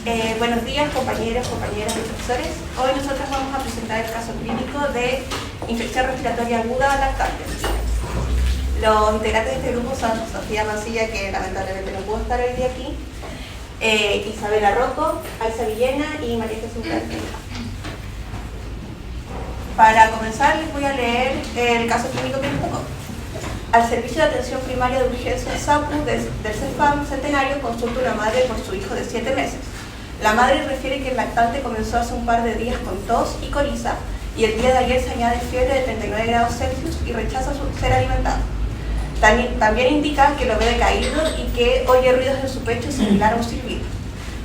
Buenos días, compañeros, compañeras y profesores. Hoy nosotros vamos a presentar el caso clínico de infección respiratoria aguda a lactantes. Los integrantes de este grupo son Sofía Mancilla, que lamentablemente no pudo estar hoy día aquí, Isabela Rocco, Alza Villena y María Jesús García. Para comenzar les voy a leer el caso clínico que nos tocó. Al Servicio de Atención Primaria de Urgencia SAPU del CEFAM Centenario consulta una madre por su hijo de 7 meses. La madre refiere que el lactante comenzó hace un par de días con tos y coriza y el día de ayer se añade fiebre de 39 grados Celsius y rechaza ser alimentado. También indica que lo ve decaído y que oye ruidos en su pecho similar a un silbido.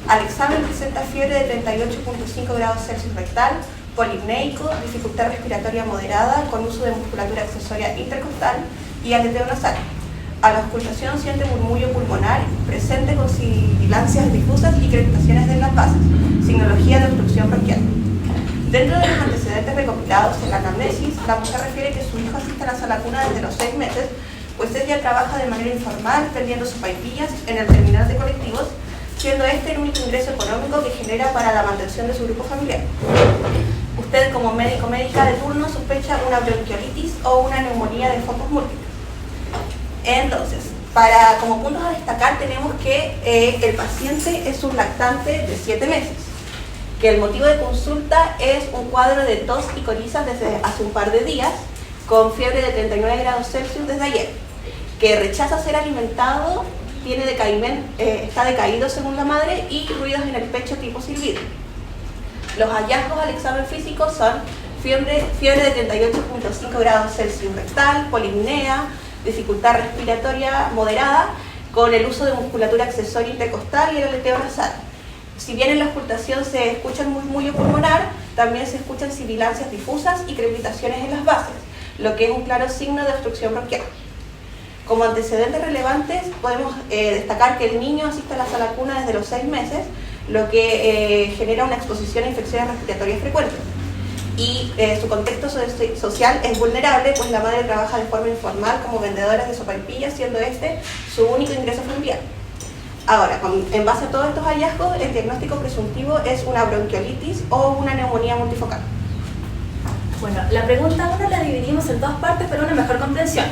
Al examen presenta fiebre de 38.5 grados Celsius rectal, polipneico, dificultad respiratoria moderada con uso de musculatura accesoria intercostal y aleteo nasal. A la auscultación siente murmullo pulmonar presente con sibilancias difusas y crepitaciones de las bases, signología de obstrucción bronquial. Dentro de los antecedentes recopilados en la anamnesis, la mujer refiere que su hijo asiste a la sala cuna desde los 6 meses, pues ella trabaja de manera informal vendiendo sopaipillas en el terminal de colectivos, siendo este el único ingreso económico que genera para la mantención de su grupo familiar. Usted, como médico o médica de turno, sospecha una bronquiolitis o una neumonía de focos múltiples. Entonces, como puntos a destacar tenemos que el paciente es un lactante de 7 meses, que el motivo de consulta es un cuadro de tos y coriza desde hace un par de días, con fiebre de 39 grados Celsius desde ayer, que rechaza ser alimentado, está decaído según la madre y ruidos en el pecho tipo silbido. Los hallazgos al examen físico son fiebre de 38.5 grados Celsius rectal, polipnea, dificultad respiratoria moderada con el uso de musculatura accesoria intercostal y el aleteo nasal. Si bien en la auscultación se escucha el murmullo pulmonar, también se escuchan sibilancias difusas y crepitaciones en las bases, lo que es un claro signo de obstrucción bronquial. Como antecedentes relevantes podemos destacar que el niño asiste a la sala cuna desde los 6 meses, lo que genera una exposición a infecciones respiratorias frecuentes. Y su contexto social es vulnerable, pues la madre trabaja de forma informal como vendedora de sopaipillas, siendo este su único ingreso familiar. Ahora, en base a todos estos hallazgos, el diagnóstico presuntivo es una bronquiolitis o una neumonía multifocal. Bueno, la pregunta 1 la dividimos en 2 partes para una mejor comprensión.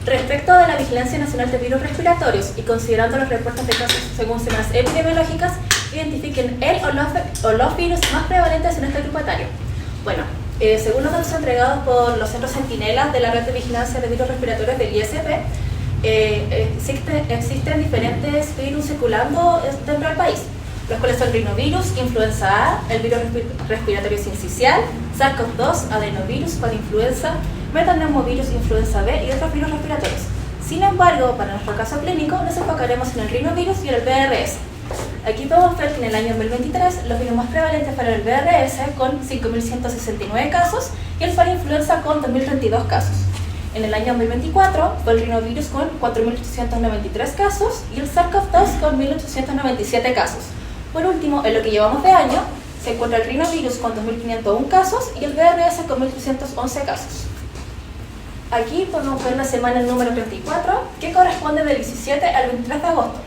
Respecto de la Vigilancia Nacional de Virus Respiratorios y considerando los reportes de casos según semanas epidemiológicas, identifiquen el o los virus más prevalentes en este grupo etario. Bueno, según los datos entregados por los centros centinelas de la Red de Vigilancia de Virus Respiratorios del ISP, existen diferentes virus circulando dentro del país, los cuales son rinovirus, influenza A, el virus respiratorio sincicial, SARS-CoV-2, adenovirus, parainfluenza, metaneumovirus, influenza B y otros virus respiratorios. Sin embargo, para nuestro caso clínico nos enfocaremos en el rinovirus y el VRS. Aquí podemos ver que en el año 2023 los virus más prevalentes fueron el VRS con 5.169 casos y el parainfluenza con 2.032 casos. En el año 2024 fue el rinovirus con 4.893 casos y el SARS-CoV-2 con 1.897 casos. Por último, en lo que llevamos de año, se encuentra el rinovirus con 2.501 casos y el VRS con 1.311 casos. Aquí podemos ver la semana número 34, que corresponde del 17 al 23 de agosto.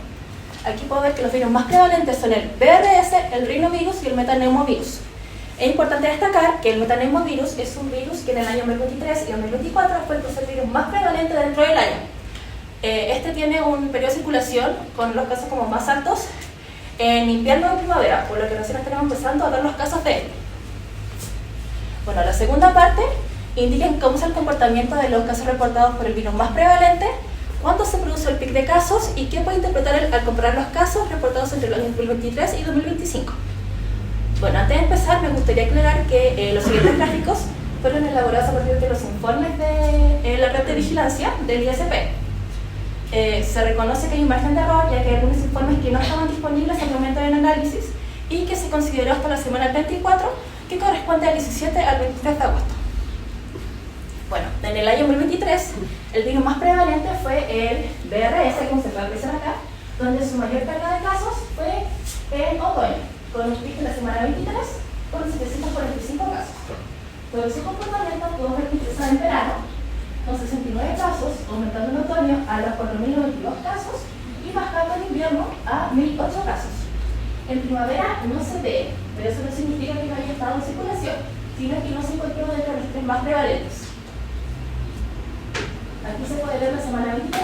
Aquí puedo ver que los virus más prevalentes son el VRS, el rinovirus y el metaneumovirus. Es importante destacar que el metaneumovirus es un virus que en el año 2023 y 2024 fue el tercer virus más prevalente dentro del año. Este tiene un periodo de circulación con los casos como más altos en invierno o primavera, por lo que recién estamos empezando a ver los casos de él. Bueno, la segunda parte indica cómo es el comportamiento de los casos reportados por el virus más prevalente, cuándo se produce el pic de casos y qué puede interpretar al comparar los casos reportados entre los años 2023 y 2025. Bueno, antes de empezar me gustaría aclarar que los siguientes gráficos fueron elaborados a partir de los informes de la red de vigilancia del ISP. Se reconoce que hay un margen de error, ya que hay algunos informes que no estaban disponibles al momento del análisis y que se consideró hasta la semana 24, que corresponde al 17 al 23 de agosto. Bueno, en el año 2023, el virus más prevalente fue el VRS, como se puede apreciar acá, donde su mayor carga de casos fue en otoño, con un pico en la semana 23 con 745 casos. Sobre su comportamiento podemos ver que empieza en verano, con 69 casos, aumentando en otoño a los 4.092 casos y bajando en invierno a 1.008 casos. En primavera no se ve, pero eso no significa que no haya estado en circulación, sino que no se encontró dentro de los tres más prevalentes. Aquí se puede ver la semana 23,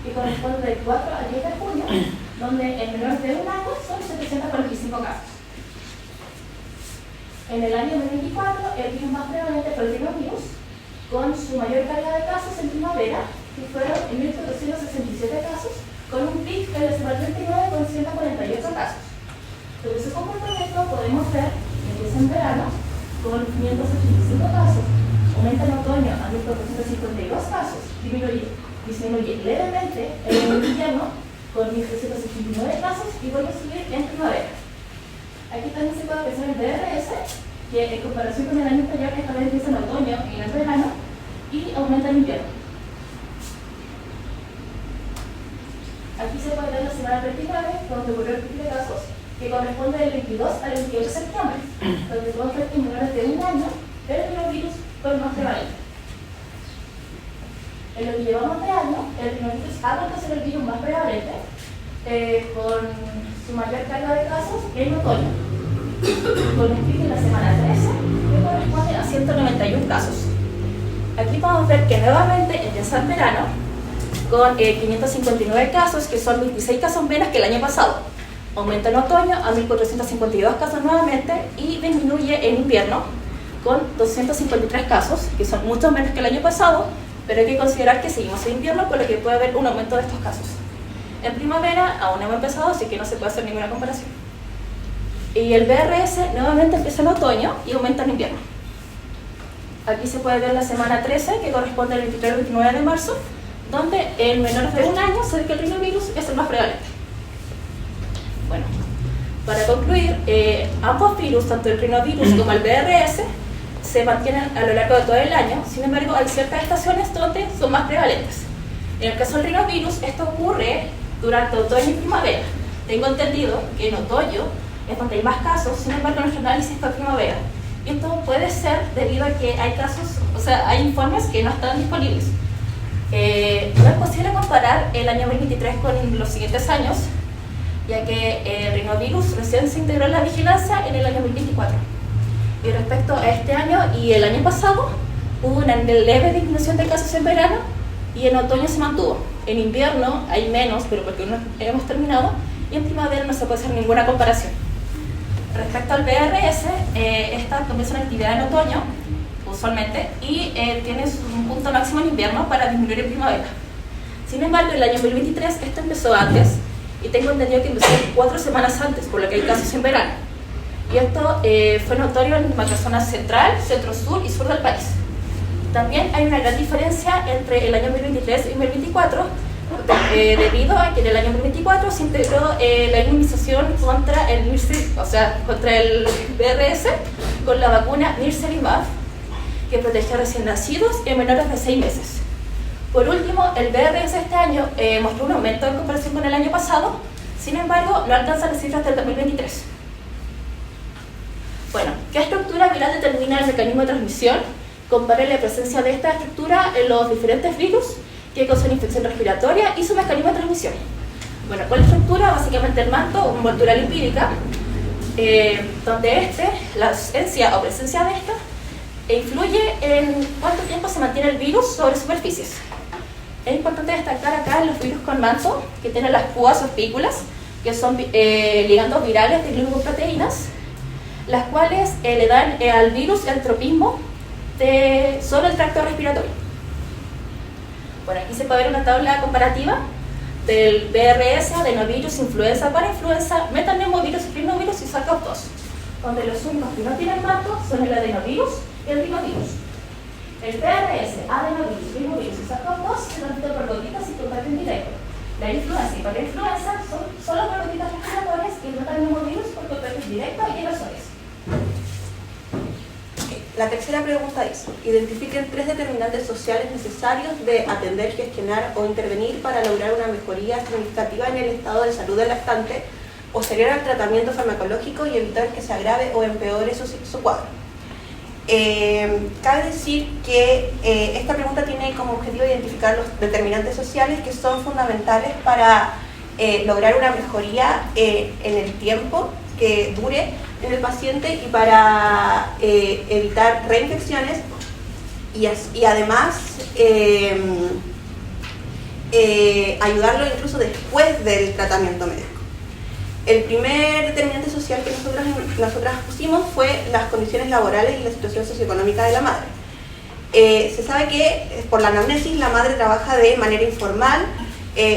que corresponde del 4 al 10 de junio, donde en menores de un año son 745 casos. En el año 2024, el virus más prevalente fue el rinovirus, con su mayor carga de casos en primavera, que fueron en 1.467 casos, con un pic en la semana 29 con 148 casos. Sobre su comportamiento podemos ver que empieza en verano con 585 casos, aumenta en otoño a 1.452 casos, disminuye levemente en el invierno con 1.369 casos y vuelve a subir en primavera. Aquí también se puede apreciar el DRS, que en comparación con el año anterior, esta vez empieza en otoño y en el verano y aumenta en invierno. Aquí se puede ver la semana 29, donde ocurrió el pico de casos, que corresponde del 22 al 28 de septiembre, donde podemos ver que en menores de un año el rinovirus fue más prevalente. En lo que llevamos de año, el rinovirus ha vuelto a ser el virus más prevalente, con su mayor carga de casos en otoño, con un pico en la semana 13, que corresponde a 191 casos. Aquí podemos ver que nuevamente empieza el verano, con 559 casos, que son 26 casos menos que el año pasado. Aumenta en otoño a 1.452 casos nuevamente y disminuye en invierno con 253 casos, que son mucho menos que el año pasado, pero hay que considerar que seguimos en invierno, por lo que puede haber un aumento de estos casos. En primavera aún no hemos empezado, así que no se puede hacer ninguna comparación. Y el BRS nuevamente empieza en otoño y aumenta en invierno. Aquí se puede ver la semana 13, que corresponde al 23 al 29 de marzo, donde en menores de un año se ve que el rinovirus es el más prevalente. Bueno, para concluir, ambos virus, tanto el rinovirus como el BRS, se mantienen a lo largo de todo el año. Sin embargo, hay ciertas estaciones donde son más prevalentes. En el caso del rinovirus, esto ocurre durante otoño y primavera. Tengo entendido que en otoño es donde hay más casos, sin embargo, nuestro análisis fue primavera. Y esto puede ser debido a que hay casos, o sea, hay informes que no están disponibles. No es posible comparar el año 2023 con los siguientes años, ya que el rinovirus recién se integró en la vigilancia en el año 2024. Y respecto a este año y el año pasado, hubo una leve disminución de casos en verano y en otoño se mantuvo. En invierno hay menos, pero porque no hemos terminado, y en primavera no se puede hacer ninguna comparación. Respecto al BRS, esta comienza una actividad en otoño, usualmente, y tiene un punto máximo en invierno para disminuir en primavera. Sin embargo, en el año 2023 esto empezó antes, y tengo entendido que empezó 4 semanas antes, por lo que hay casos en verano. Y esto fue notorio en la zona central, centro-sur y sur del país. También hay una gran diferencia entre el año 2023 y 2024, debido a que en el año 2024 se integró la inmunización contra el contra el BRS con la vacuna Nirsevimab, que protege a recién nacidos y a menores de 6 meses. Por último, el BRS este año mostró un aumento en comparación con el año pasado, sin embargo, no alcanza las cifras del 2023. Bueno, ¿qué estructura viral determina el mecanismo de transmisión? Compare la presencia de esta estructura en los diferentes virus que causan infección respiratoria y su mecanismo de transmisión. Bueno, ¿cuál estructura? Básicamente el manto o envoltura lipídica, donde la ausencia o presencia de esta influye en cuánto tiempo se mantiene el virus sobre superficies. Es importante destacar acá los virus con manto, que tienen las púas o espículas, que son ligandos virales de glicoproteínas, las cuales le dan al virus el tropismo sobre el tracto respiratorio. Bueno, aquí se puede ver una tabla comparativa del BRS, adenovirus, influenza, parainfluenza, metaneumovirus, rinovirus y SARS-CoV-2, donde los únicos que no tienen manto son el adenovirus y el rinovirus. El BRS, adenovirus, rinovirus y SARS-CoV-2 se transmiten por gotitas y contacto indirecto. La influenza y parainfluenza son solo por gotitas respiratorias y el metaneumovirus por contacto indirecto y aerosoles. La tercera pregunta dice: identifiquen 3 determinantes sociales necesarios de atender, gestionar o intervenir para lograr una mejoría significativa en el estado de salud del lactante posterior al tratamiento farmacológico y evitar que se agrave o empeore su cuadro. Cabe decir que esta pregunta tiene como objetivo identificar los determinantes sociales que son fundamentales para lograr una mejoría en el tiempo que dure en el paciente y para evitar reinfecciones y además ayudarlo incluso después del tratamiento médico. El primer determinante social que nosotras pusimos fue las condiciones laborales y la situación socioeconómica de la madre. Se sabe que por la anamnesis la madre trabaja de manera informal,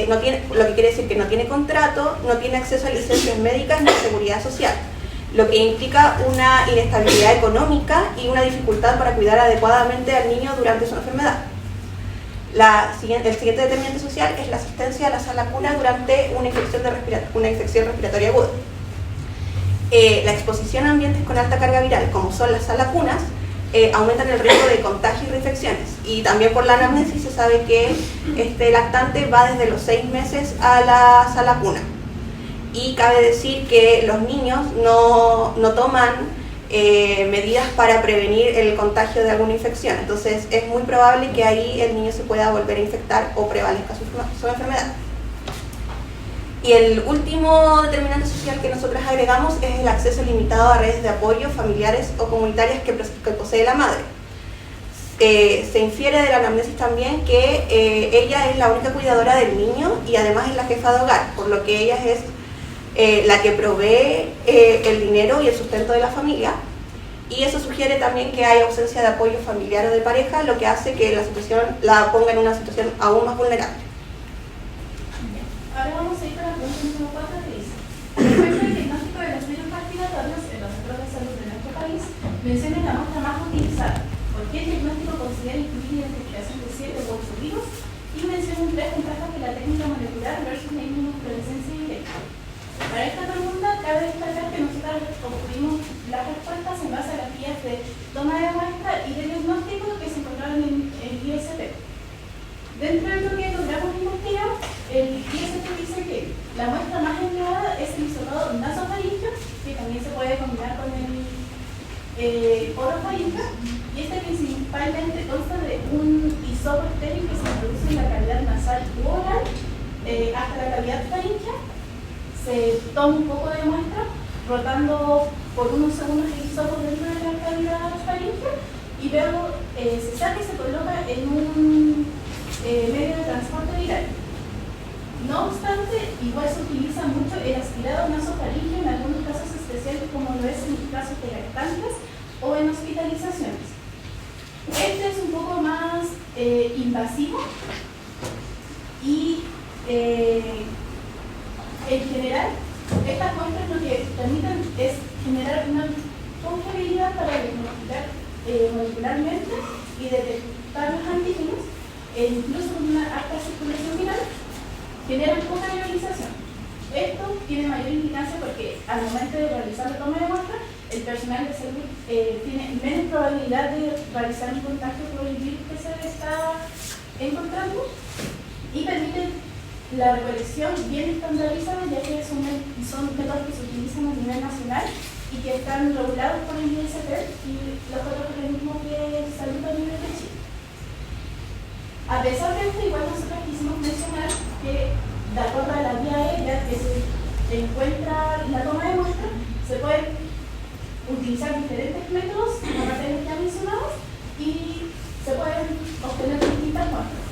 lo que quiere decir que no tiene contrato, no tiene acceso a licencias médicas ni seguridad social, lo que implica una inestabilidad económica y una dificultad para cuidar adecuadamente al niño durante su enfermedad. El siguiente determinante social es la asistencia a la sala cuna durante una infección respiratoria aguda. La exposición a ambientes con alta carga viral, como son las salas cunas, aumentan el riesgo de contagio y reinfecciones. Y también por la anamnesis se sabe que este lactante va desde los 6 meses a la sala cuna. Y cabe decir que los niños no toman medidas para prevenir el contagio de alguna infección. Entonces es muy probable que ahí el niño se pueda volver a infectar o prevalezca su enfermedad. Y el último determinante social que nosotros agregamos es el acceso limitado a redes de apoyo familiares o comunitarias que posee la madre. Se infiere de la anamnesis también que ella es la única cuidadora del niño y además es la jefa de hogar, por lo que ella es la que provee el dinero y el sustento de la familia, y eso sugiere también que hay ausencia de apoyo familiar o de pareja, lo que hace que la ponga en una situación aún más vulnerable. Ahora vamos a ir para la pregunta número 4 que dice: respecto al diagnóstico de los virus respiratorios en los centros de salud de nuestro país, menciona la muestra más utilizada. ¿Por qué el diagnóstico considera incluir identificación de 7 u 8 virus? Y menciona un 3 ventajas de la técnica molecular versus la inmunofluorescencia directa. Para esta pregunta cabe destacar que nosotros obtuvimos las respuestas en base a las guías de toma de muestra y de diagnóstico que se encontraron en el ISP. Dentro de lo que logramos investigar, el ISP dice que la muestra más empleada es el hisopado nasofaríngeo, que también se puede combinar con el orofaríngeo, y este principalmente consta de un hisopo estéril que se introduce en la cavidad nasal u oral hasta la cavidad faríngea. Se toma un poco de muestra, rotando por unos segundos el hisopo dentro de la cavidad faríngea, y luego se saca y se coloca en un medio de transporte viral. No obstante, igual se utiliza mucho el aspirado nasofaríngeo en algunos casos especiales, como lo es en casos de lactantes o en hospitalizaciones. Este es un poco más invasivo y en general, estas muestras lo que permiten es generar una confiabilidad para diagnosticar molecularmente y detectar los antígenos, incluso con una alta circulación viral, generan poca viralización. Esto tiene mayor implicancia porque al momento de realizar la toma de muestra, el personal de salud tiene menos probabilidad de realizar un contagio por el virus que se está encontrando, y permite la recolección bien estandarizada, ya que son métodos que se utilizan a nivel nacional y que están regulados por el ISP y los otros organismos de salud a nivel de Chile. A pesar de esto, igual nosotros quisimos mencionar que, de acuerdo a la vía aérea que se encuentra la toma de muestra, se pueden utilizar diferentes métodos, aparte de los ya mencionados, y se pueden obtener distintas muestras.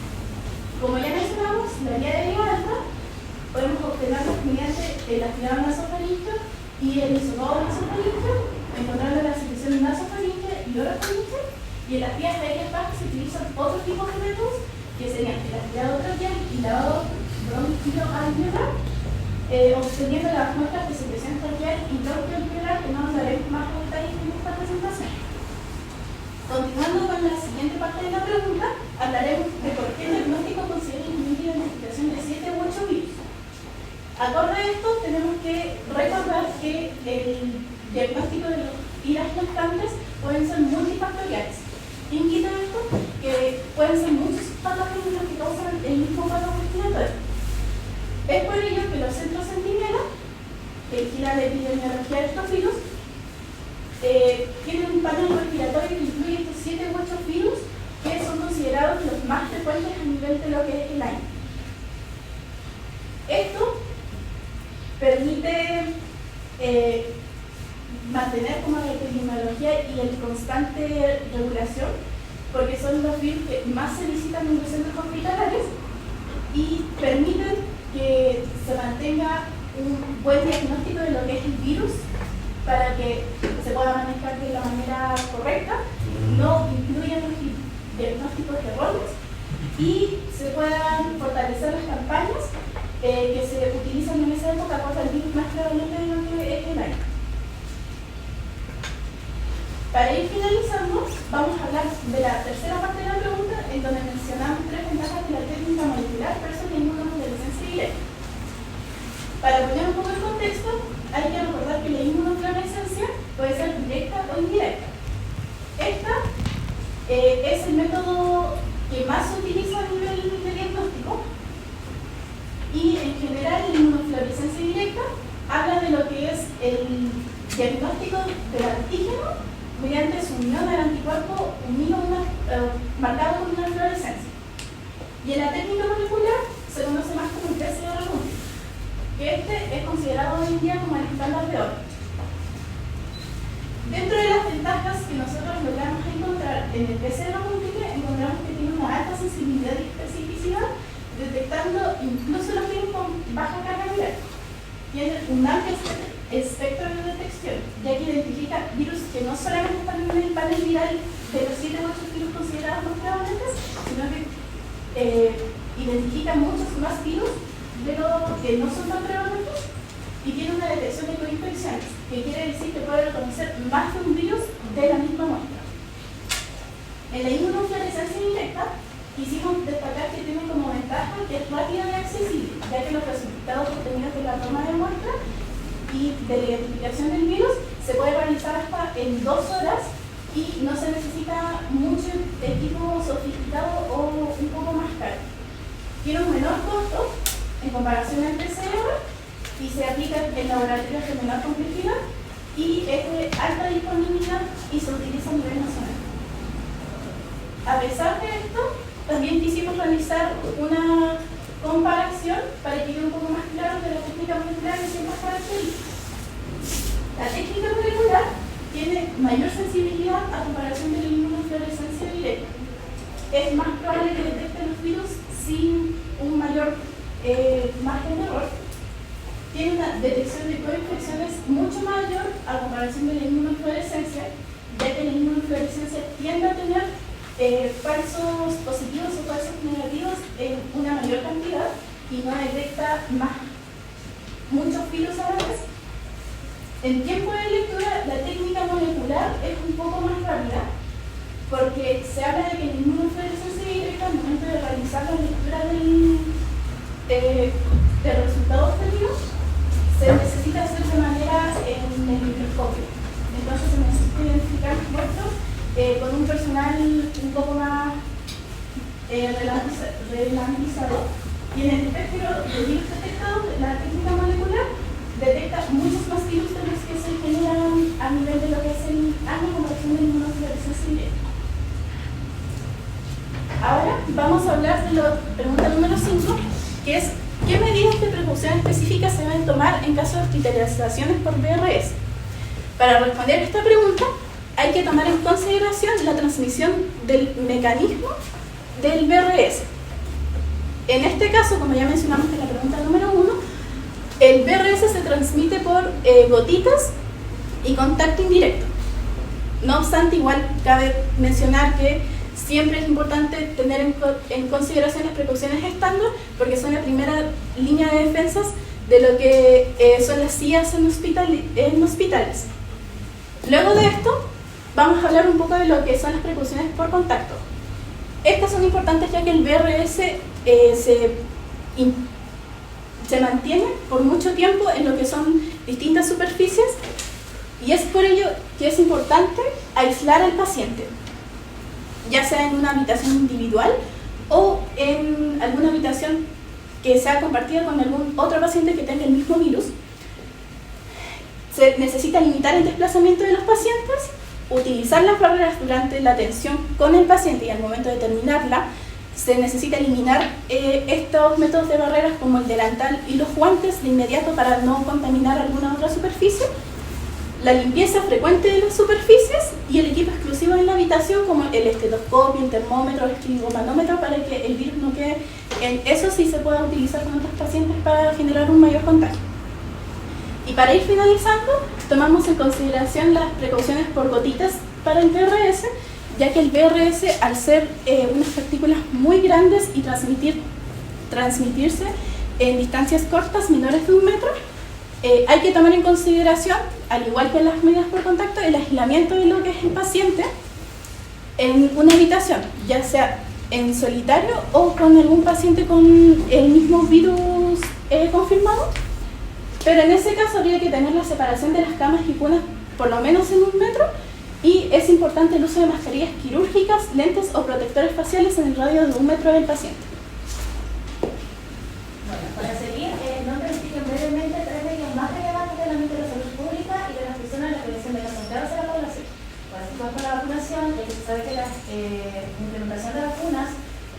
Como ya mencionamos, la vía de Vigo alta podemos obtenerlos mediante el aspirado nasofaríngeo y el hisopado nasofaríngeo, encontrando la secreción nasofaríngea y orofaríngea, y en las vías aéreas bajas se utilizan otros tipos de métodos, que serían el aspirado traqueal y lavado bronquioalveolar, obteniendo las muestras de secreción traqueal y bronquioalveolar, que no hablaremos más en detalle en esta presentación. Continuando con la siguiente parte de la pregunta, hablaremos de por qué el diagnóstico considera incluir identificación de 7 u 8 virus. Acorde a esto, tenemos que recordar que el diagnóstico de los virus lactantes pueden ser multifactoriales. ¿Qué implica esto? Que pueden ser muchos patógenos los que causan el mismo patógeno respiratorio. Es por ello que los centros Centinela, que vigilan la epidemiología de estos virus, tienen un panel respiratorio que incluye estos 7 u 8 virus que son considerados los más frecuentes a nivel de lo que es el año. Esto permite mantener como la epidemiología y el constante regulación, porque son los virus que más se visitan en los centros hospitalarios y permiten que se mantenga un buen diagnóstico de lo que es el virus para que se pueda manejar de la manera correcta, no incluyan los diagnósticos erróneos y se puedan fortalecer las campañas que se utilizan en esa época contra el virus más prevalente de lo que es el año. Para ir finalizando, vamos a hablar de la tercera parte de la pregunta, en donde mencionamos 3 ventajas de la técnica molecular versus la inmunofluorescencia directa. Para poner un poco en contexto, hay que recordar que la inmunofluorescencia puede ser directa o indirecta. Esta es el método que más se utiliza a nivel de diagnóstico y en general la inmunofluorescencia directa habla de lo que es el diagnóstico del antígeno mediante su unión al anticuerpo unido marcado con una fluorescencia. Y en la técnica molecular se conoce más como el PCR múltiple, que este es considerado hoy en día como el estándar de oro. Dentro de las ventajas que nosotros logramos encontrar en el PCR múltiple, encontramos que tiene una alta sensibilidad y especificidad, detectando incluso los virus con baja carga viral. Tiene un amplio espectro de detección, ya que identifica virus que no solamente están en el panel viral de los 7 u 8 virus considerados más prevalentes, sino que identifica muchos más virus de los que no son tan prevalentes y tiene una detección de coinfecciones, que quiere decir que puede reconocer más de un virus de la misma muestra. En la inmunofluorescencia directa, quisimos destacar que tiene como ventaja que es rápida y accesible, ya que los resultados obtenidos de la toma de muestra y de la identificación del virus se puede realizar hasta en 2 horas y no se necesita mucho equipo sofisticado o un poco más caro. Tiene un menor costo en comparación al PCR y se aplica en laboratorios de menor complejidad y es de alta disponibilidad y se utiliza a nivel nacional. A pesar de esto, también quisimos realizar una comparación para que quede un poco más claro de la técnica molecular y ciertas características. La técnica molecular tiene mayor sensibilidad a comparación de la inmunofluorescencia directa. Es más probable que detecte los virus sin un mayor margen de error. Tiene una detección de coinfecciones mucho mayor a comparación de la inmunofluorescencia, ya que la inmunofluorescencia tiende a tener falsos positivos o falsos negativos en una mayor cantidad y no detecta muchos virus a la vez. En tiempo de lectura, la técnica molecular es un poco más rápida porque se habla de que la inmunofluorescencia directa, al momento de realizar la lectura del resultado obtenido, se necesita hacer de manera en el microscopio. Entonces se necesita identificar los muestros con un personal un poco más relantizado. Y en el espectro de virus detectados, la técnica molecular detecta muchos más virus de los que se generan a nivel de lo que es el año comparación de inmunofluorescencia directa. Ahora vamos a hablar de la pregunta número 5, que es ¿qué medidas de precaución específicas se deben tomar en caso de hospitalizaciones por VRS? Para responder esta pregunta, hay que tomar en consideración la transmisión del mecanismo del VRS. En este caso, como ya mencionamos en la pregunta número 1, el VRS se transmite por gotitas y contacto indirecto. No obstante, igual cabe mencionar que siempre es importante tener en consideración las precauciones estándar porque son la primera línea de defensas de lo que son las CIAs en hospitales. Luego de esto, vamos a hablar un poco de lo que son las precauciones por contacto. Estas son importantes ya que el VRS se mantiene por mucho tiempo en lo que son distintas superficies y es por ello que es importante aislar al paciente, ya sea en una habitación individual o en alguna habitación que sea compartida con algún otro paciente que tenga el mismo virus. Se necesita limitar el desplazamiento de los pacientes, utilizar las barreras durante la atención con el paciente y al momento de terminarla, se necesita eliminar estos métodos de barreras como el delantal y los guantes de inmediato para no contaminar alguna otra superficie, la limpieza frecuente de las superficies y el equipo exclusivo en la habitación como el estetoscopio, el termómetro, el espigomanómetro para que el virus no quede. Eso sí se pueda utilizar con otros pacientes para generar un mayor contagio. Y para ir finalizando, tomamos en consideración las precauciones por gotitas para el VRS, ya que el VRS, al ser unas partículas muy grandes y transmitirse en distancias cortas, menores de 1 metro, hay que tomar en consideración, al igual que en las medidas por contacto, el aislamiento de lo que es el paciente en una habitación, ya sea en solitario o con algún paciente con el mismo virus confirmado. Pero en ese caso habría que tener la separación de las camas y cunas por lo menos en 1 metro, y es importante el uso de mascarillas quirúrgicas, lentes o protectores faciales en el radio de 1 metro del paciente. Bueno, para seguir, no expliquen brevemente 3 medidas más relevantes del ámbito de la salud pública y de las personas en la prevención de casos graves de la población. Para situar con la vacunación, ya que se sabe que la implementación de vacunas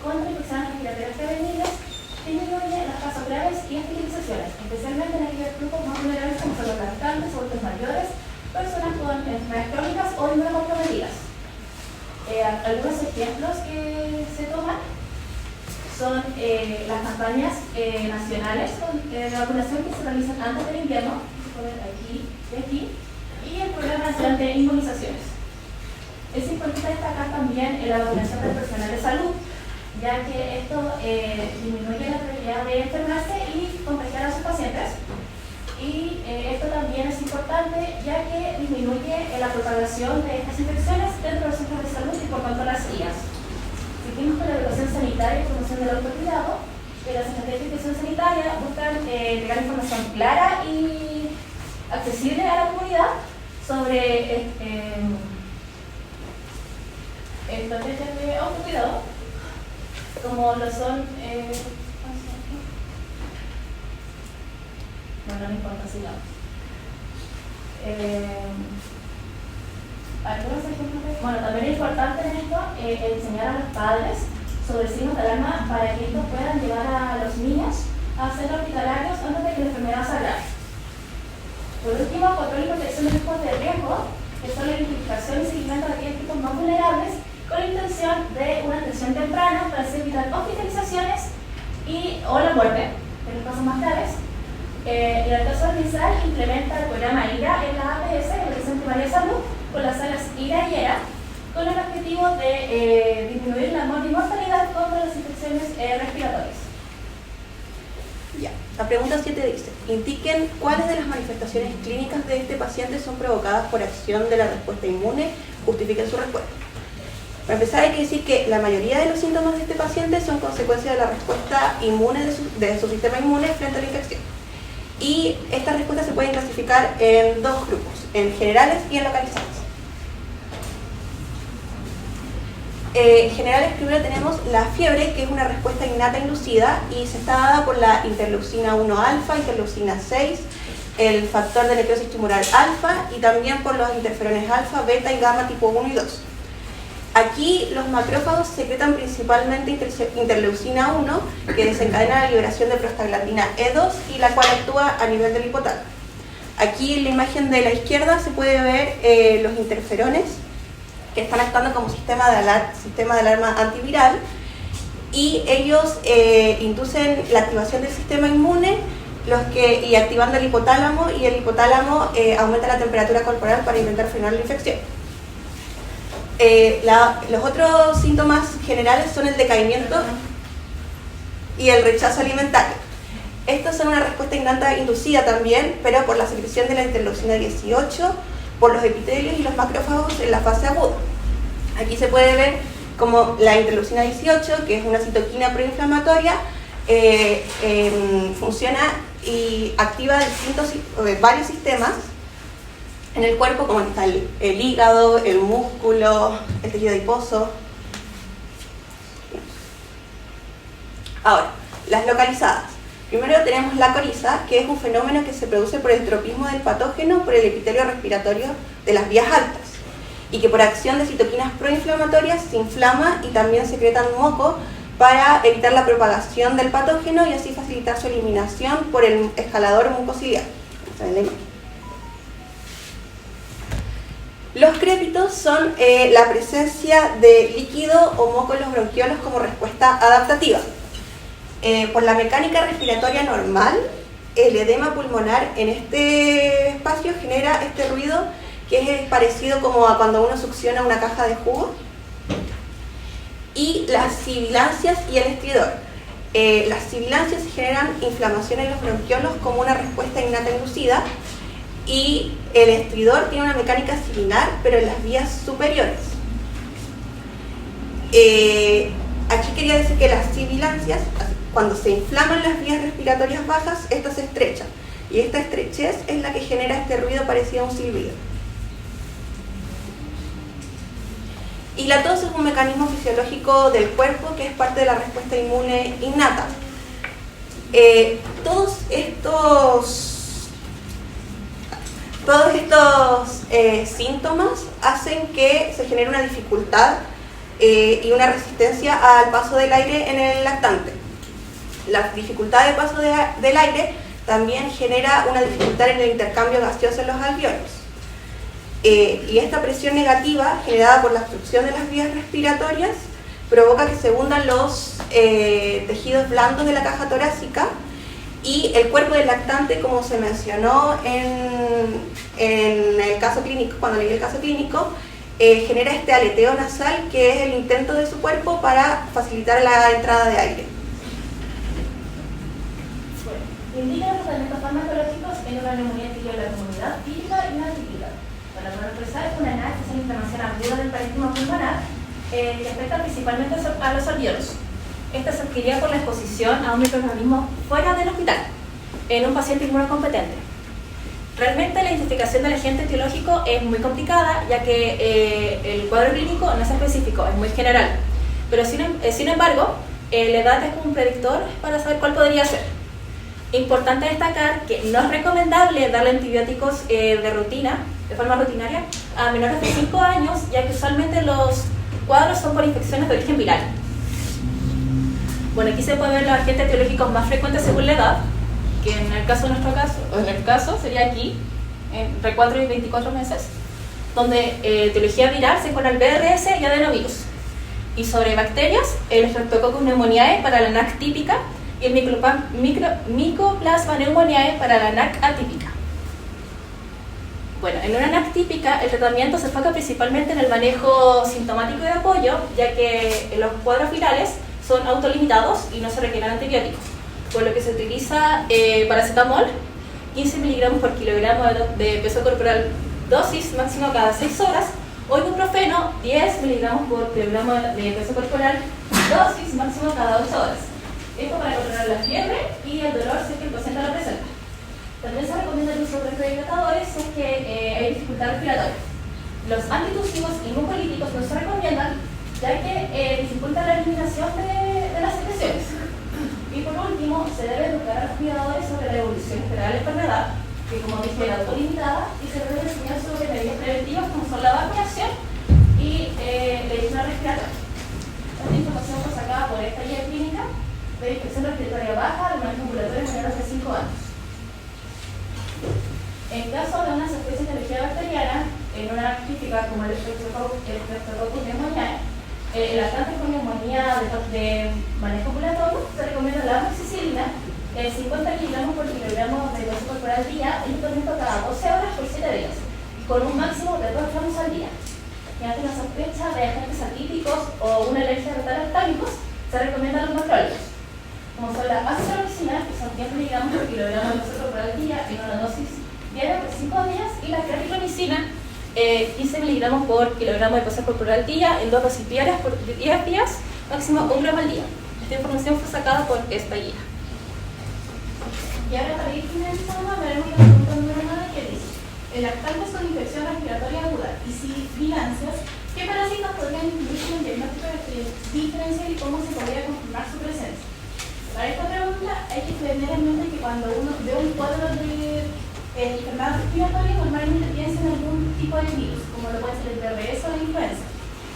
contra infecciones respiratorias prevenibles disminuye los casos graves y hospitalizaciones, especialmente en aquellos grupos más vulnerables como son los lactantes, adultos mayores, personas con enfermedades crónicas o inmunocomprometidas. Algunos ejemplos que se toman son las campañas nacionales de vacunación que se realizan antes del invierno, aquí y aquí, y el Programa Nacional de Inmunizaciones. Es importante destacar también la vacunación del personal de salud, ya que esto disminuye la probabilidad de enfermarse y contagiar a sus pacientes. Y esto también es importante, ya que disminuye la propagación de estas infecciones dentro de los centros de salud y por tanto las guías. Seguimos con la educación sanitaria y promoción del autocuidado. Las estrategias de educación sanitaria buscan entregar información clara y accesible a la comunidad sobre estrategias de autocuidado, como lo son, bueno, no importa, sigamos. Algunos ejemplos. Bueno, también es importante en esto enseñar a los padres sobre signos de alarma para que estos puedan llevar a los niños a centros hospitalarios antes de que la enfermedad se agrave. Por último, control y protección de grupos de riesgo, que son la identificación y seguimiento de aquellos grupos más vulnerables, con la intención de una atención temprana para así evitar hospitalizaciones o la muerte, en los casos más graves. El alcalde Rizal implementa el programa IRA en la APS, en la Atención Primaria de Salud, con las salas IRA y ERA, con el objetivo de disminuir la mortalidad contra las infecciones respiratorias. Ya. La pregunta 7 dice, indiquen cuáles de las manifestaciones clínicas de este paciente son provocadas por acción de la respuesta inmune, justifiquen su respuesta. Para empezar hay que decir que la mayoría de los síntomas de este paciente son consecuencia de la respuesta inmune de su sistema inmune frente a la infección. Y estas respuestas se pueden clasificar en 2 grupos, en generales y en localizadas. Generales, primero tenemos la fiebre, que es una respuesta innata inducida y se está dada por la interleucina 1 alfa, interleucina 6, el factor de necrosis tumoral alfa y también por los interferones alfa, beta y gamma tipo 1 y 2. Aquí los macrófagos secretan principalmente interleucina 1, que desencadena la liberación de prostaglandina E2 y la cual actúa a nivel del hipotálamo. Aquí en la imagen de la izquierda se puede ver los interferones, que están actuando como sistema de alarma antiviral, y ellos inducen la activación del sistema inmune y activando el hipotálamo, y el hipotálamo aumenta la temperatura corporal para intentar frenar la infección. Los otros síntomas generales son el decaimiento y el rechazo alimentario. Estos son una respuesta innata inducida también, pero por la secreción de la interleucina 18, por los epitelios y los macrófagos en la fase aguda. Aquí se puede ver como la interleucina 18, que es una citoquina proinflamatoria, funciona y activa varios sistemas en el cuerpo, como está el hígado, el músculo, el tejido adiposo. Ahora, las localizadas. Primero tenemos la coriza, que es un fenómeno que se produce por el tropismo del patógeno por el epitelio respiratorio de las vías altas y que por acción de citoquinas proinflamatorias se inflama y también secretan moco para evitar la propagación del patógeno y así facilitar su eliminación por el escalador mucociliar. Los crépitos son la presencia de líquido o moco en los bronquiolos como respuesta adaptativa. Por la mecánica respiratoria normal, el edema pulmonar en este espacio genera este ruido que es parecido como a cuando uno succiona una caja de jugo. Y las sibilancias y el estridor. Las sibilancias generan inflamación en los bronquiolos como una respuesta innata inducida, y el estridor tiene una mecánica similar pero en las vías superiores. Aquí quería decir que las sibilancias, cuando se inflaman las vías respiratorias bajas, estas se estrechan, y esta estrechez es la que genera este ruido parecido a un silbido. Y la tos es un mecanismo fisiológico del cuerpo que es parte de la respuesta inmune innata. Todos estos síntomas hacen que se genere una dificultad y una resistencia al paso del aire en el lactante. La dificultad de paso del aire también genera una dificultad en el intercambio gaseoso en los alvéolos. Y esta presión negativa generada por la obstrucción de las vías respiratorias provoca que se hundan los tejidos blandos de la caja torácica, y el cuerpo del lactante, como se mencionó en el caso clínico, cuando leí el caso clínico, genera este aleteo nasal que es el intento de su cuerpo para facilitar la entrada de aire. Indica los tratamientos farmacológicos en una neumonía típica de la comunidad, típica y no típica. Para poder expresar una NAC, que es una inflamación aguda del parénquima pulmonar, que afecta principalmente a los alvéolos. Esta se adquiría por la exposición a un microorganismo fuera del hospital, en un paciente inmunocompetente. Realmente la identificación del agente etiológico es muy complicada, ya que el cuadro clínico no es específico, es muy general. Pero sin embargo, la edad es un predictor para saber cuál podría ser. Importante destacar que no es recomendable darle antibióticos de rutina, de forma rutinaria, a menores de 5 años, ya que usualmente los cuadros son por infecciones de origen viral. Bueno, aquí se puede ver los agentes etiológicos más frecuentes según la edad, que en el caso de nuestro caso, o en el caso sería aquí, entre 4 y 24 meses, donde etiología viral se encuentra el BRS y adenovirus. Y sobre bacterias, el Streptococcus pneumoniae para la NAC típica y el Mycoplasma pneumoniae para la NAC atípica. Bueno, en una NAC típica el tratamiento se enfoca principalmente en el manejo sintomático de apoyo, ya que los cuadros virales son autolimitados y no se requieren antibióticos, por lo que se utiliza paracetamol, 15 miligramos por kilogramo de peso corporal, dosis máximo cada 6 horas, o ibuprofeno, 10 miligramos por kilogramo de peso corporal, dosis máximo cada 8 horas. Esto para controlar la fiebre y el dolor si es que el paciente lo presenta. También se recomienda el uso de broncohidratos si es que hay dificultad respiratoria. Los antitusivos y mucolíticos no se recomiendan, ya que dificulta la eliminación de las secreciones. Y por último, se debe educar a los cuidadores sobre la evolución esperada de la enfermedad, que como dije era autolimitada, y se debe enseñar sobre medidas preventivas como son la vacunación y la higiene respiratoria. Esta información fue sacada por esta guía clínica de infección respiratoria baja de manejo ambulatorio menores de 5 años. En caso de una sospecha de alergia bacteriana, en una típica como el Streptococcus pneumoniae, el lactante con neumonía de manejo ambulatorio, se recomienda la amoxicilina, 50 miligramos por kilogramo de dosis corporal al día, en un tratamiento cada 12 horas por 7 días, con un máximo de 2 gramos al día. Si ante una sospecha de agentes atípicos o una alergia a alcálicos, se recomiendan los macrólicos, como son la azithromicina, que son 10 miligramos por kilogramo de dosis corporal al día, en una dosis diaria por 5 días, y la clarithromicina, 15 miligramos por kilogramo de peso corporal al día, en 2 dosis diarias por 10 días, máximo 1 gramo al día. Esta información fue sacada por esta guía. Y ahora para ir finalizando, veremos la pregunta número 9 que dice: el lactante con infección respiratoria aguda y sibilancias, ¿qué parásitos podrían incluirse en el diagnóstico diferencial y cómo se podría confirmar su presencia? Para esta pregunta hay que tener en mente que cuando uno ve un cuadro de enfermedad respiratoria, normalmente piensa en algún tipo de virus, como lo puede ser el BRS o la influenza.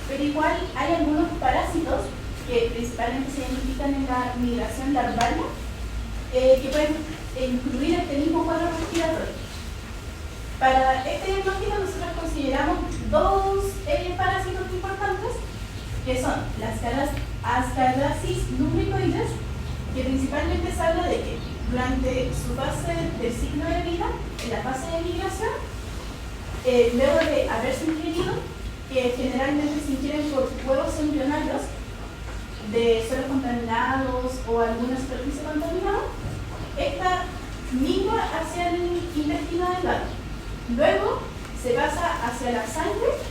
Pero igual hay algunos parásitos que principalmente se identifican en la migración larvaria, que pueden incluir este mismo cuadro respiratorio. Para este diagnóstico nosotros consideramos dos parásitos importantes, que son las Ascarasis lumbricoides, que principalmente se habla de que durante su fase del ciclo de vida, en la fase de migración, luego de haberse ingerido, que generalmente se ingieren por huevos embrionarios de suelos contaminados o alguna superficie contaminada, esta migra hacia el intestino delgado. Luego se pasa hacia la sangre,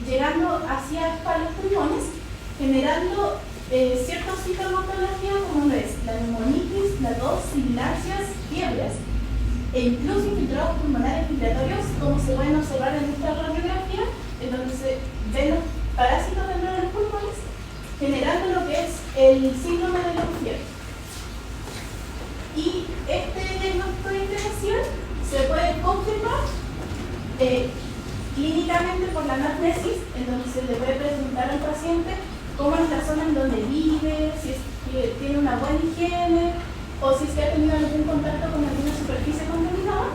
llegando hacia los pulmones, generando ciertos sintomatología como lo es la neumonitis, la tos, sibilancias, fiebres e incluso infiltrados pulmonares respiratorios, como se pueden observar en esta radiografía, en donde se ven los parásitos dentro de los pulmones, generando lo que es el síndrome de Longfierre. Y este diagnóstico de integración se puede confirmar clínicamente por la anamnesis, en donde se le puede preguntar al paciente cómo es la zona en donde vive, si es que tiene una buena higiene o si es que ha tenido algún contacto con alguna superficie contaminada.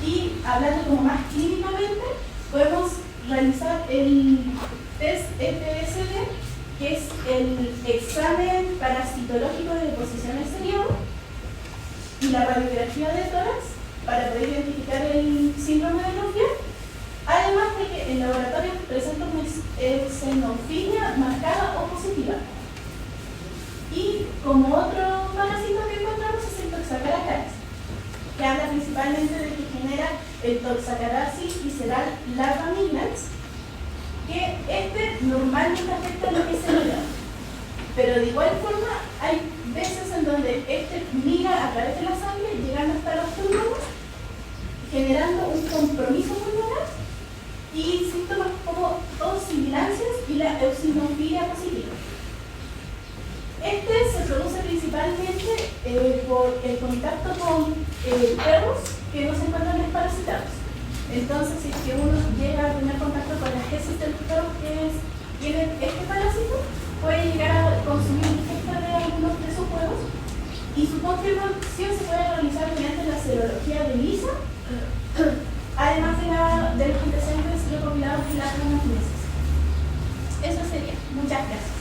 Y hablando como más clínicamente, podemos realizar el test FSD, que es el examen parasitológico de deposición exterior, y la radiografía de tórax para poder identificar el síndrome de Longfierre, además de que el laboratorio presenta una eosinofilia marcada o positiva. Y como otro parásito que encontramos es el Toxacara, que habla principalmente de que genera el Toxacarasis visceral larva migrans, que normalmente afecta lo que es el hígado. Pero de igual forma hay veces en donde migra a través de la sangre, llegando hasta los pulmones, generando un compromiso pulmonar y síntomas como tos, sibilancias y la eosinofilia positiva. Este se produce principalmente por el contacto con perros que no se encuentran desparasitados. Entonces, si es que uno llega a tener contacto con las heces del perro que tienen este parásito, puede llegar a consumir ingesta de algunos de sus huevos, y su confirmación se puede realizar mediante la serología de ELISA, además de los antecedentes recopilados en las anamnesis. Eso sería. Muchas gracias.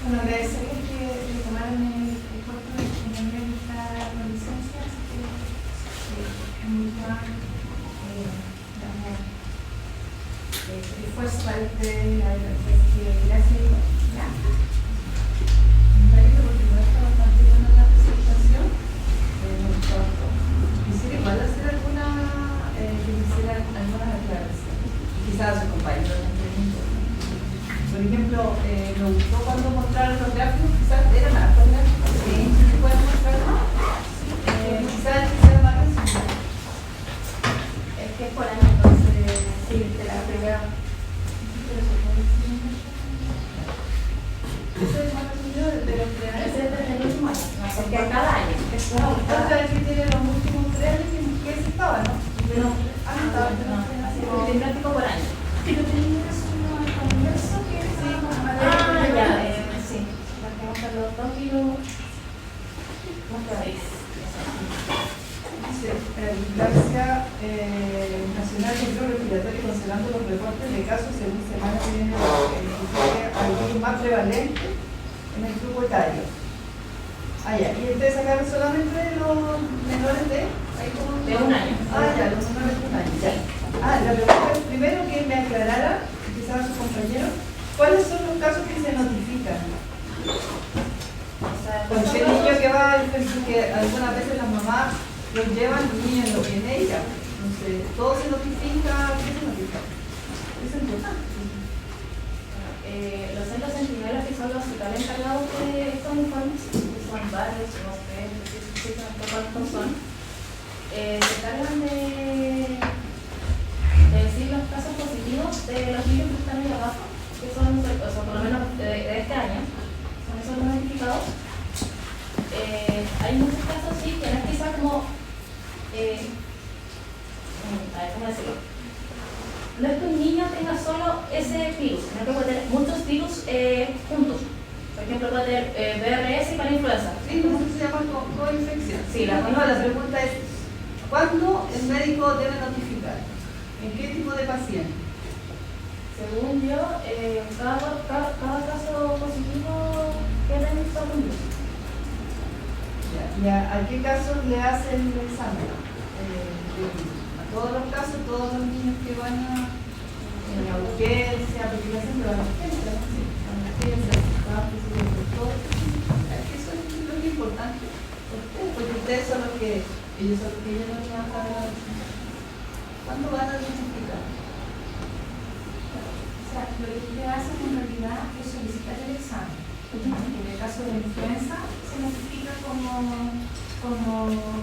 Bueno, agradecerles que tomaron el esfuerzo de entender esta licencia, así que es mucho más esfuerzo para ustedes, gracias. Me parece porque no está bastante buena la presentación, me gustó todo. Quisiera igual hacer alguna aclaración, quizás a su compañero también. Por ejemplo, me gustó cuando mostraron los gráficos, quizás eran hartos gráficos, que pueden mostrar más. Quizás sea más sencillo. Es que es por año, entonces, sí, de la primera. Eso es más sencillo de los 3 años. Ese es desde el último año, porque cada año. Entonces, aquí tienen los últimos 3 años que se estaba, ¿no? No, no, el gráfico por año. Pero tenías uno al converso que es Sí. Marcamos a los 2 kilos. Más que 6. Dice, Vigilancia Nacional de Control Respiratorio considerando los reportes de casos según semana tiene algo más prevalente en el grupo etario. Ya, y ustedes sacaron solamente los menores de un año. Ya, los menores de un año. Ya. La pregunta es primero que me aclarara, quizás a sus compañeros, ¿cuáles son los casos que se notifican? Porque el niño que va, que algunas veces las mamás los llevan, los niños lo vienen ella. Entonces, todo se notifica, ¿qué se notifica? Es importante. Los centros centinela, que son los hospitales encargados de estos informes, que son varios, no sé cuántos son, se encargan de decir los casos positivos de los niños que están ahí abajo. hay muchos casos, sí, que no es quizás como, a ver, ¿cómo decirlo? No es que un niño tenga solo ese virus, sino que puede tener muchos virus juntos. Por ejemplo, puede tener VRS y para influenza. Sí, ¿cómo se llama coinfección? Sí, la la pregunta es, ¿cuándo el médico debe notificar? ¿En qué tipo de paciente? Según yo, cada caso positivo queda en el virus. ¿Y a qué casos le hacen el examen? A todos los casos, todos los niños que van a la urgencia, porque le hacen la urgencia, ¿no? Sí, a la urgencia, todo. Eso es lo que es importante por ustedes, porque ustedes son los que, ellos son los que llevan a pagar. ¿Cuándo van a notificar? O sea, lo que usted hace en realidad es solicitar el examen. En el caso de la influenza se notifica como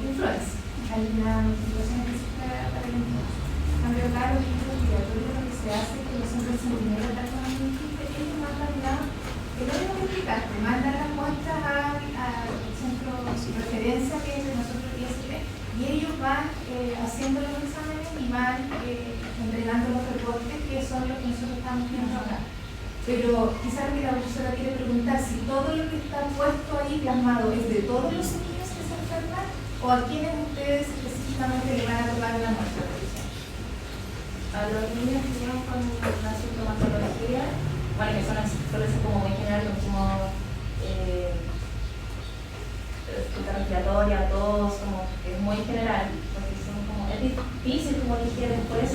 influenza. Hay una notificación específica para la influenza. Cambio, claro, el virus respiratorio lo que se hace es que los centros de centinela, tal como dijiste, ellos mandan el órgano replicante, mandan las muestras al centro de referencia que es de nosotros ISP, y ellos van haciendo los exámenes y van entregando los reportes que son los que nosotros estamos viendo acá. Pero quizás la profesora quiere preguntar si todo lo que está puesto ahí plasmado es de todos los niños que se enferman o a quienes ustedes específicamente le van a tomar una muestra, por ejemplo. A los niños que llevan con una sintomatología, bueno, que suele ser como muy general, como respiratoria, tos, como que es muy general, porque son como, es difícil como elegir después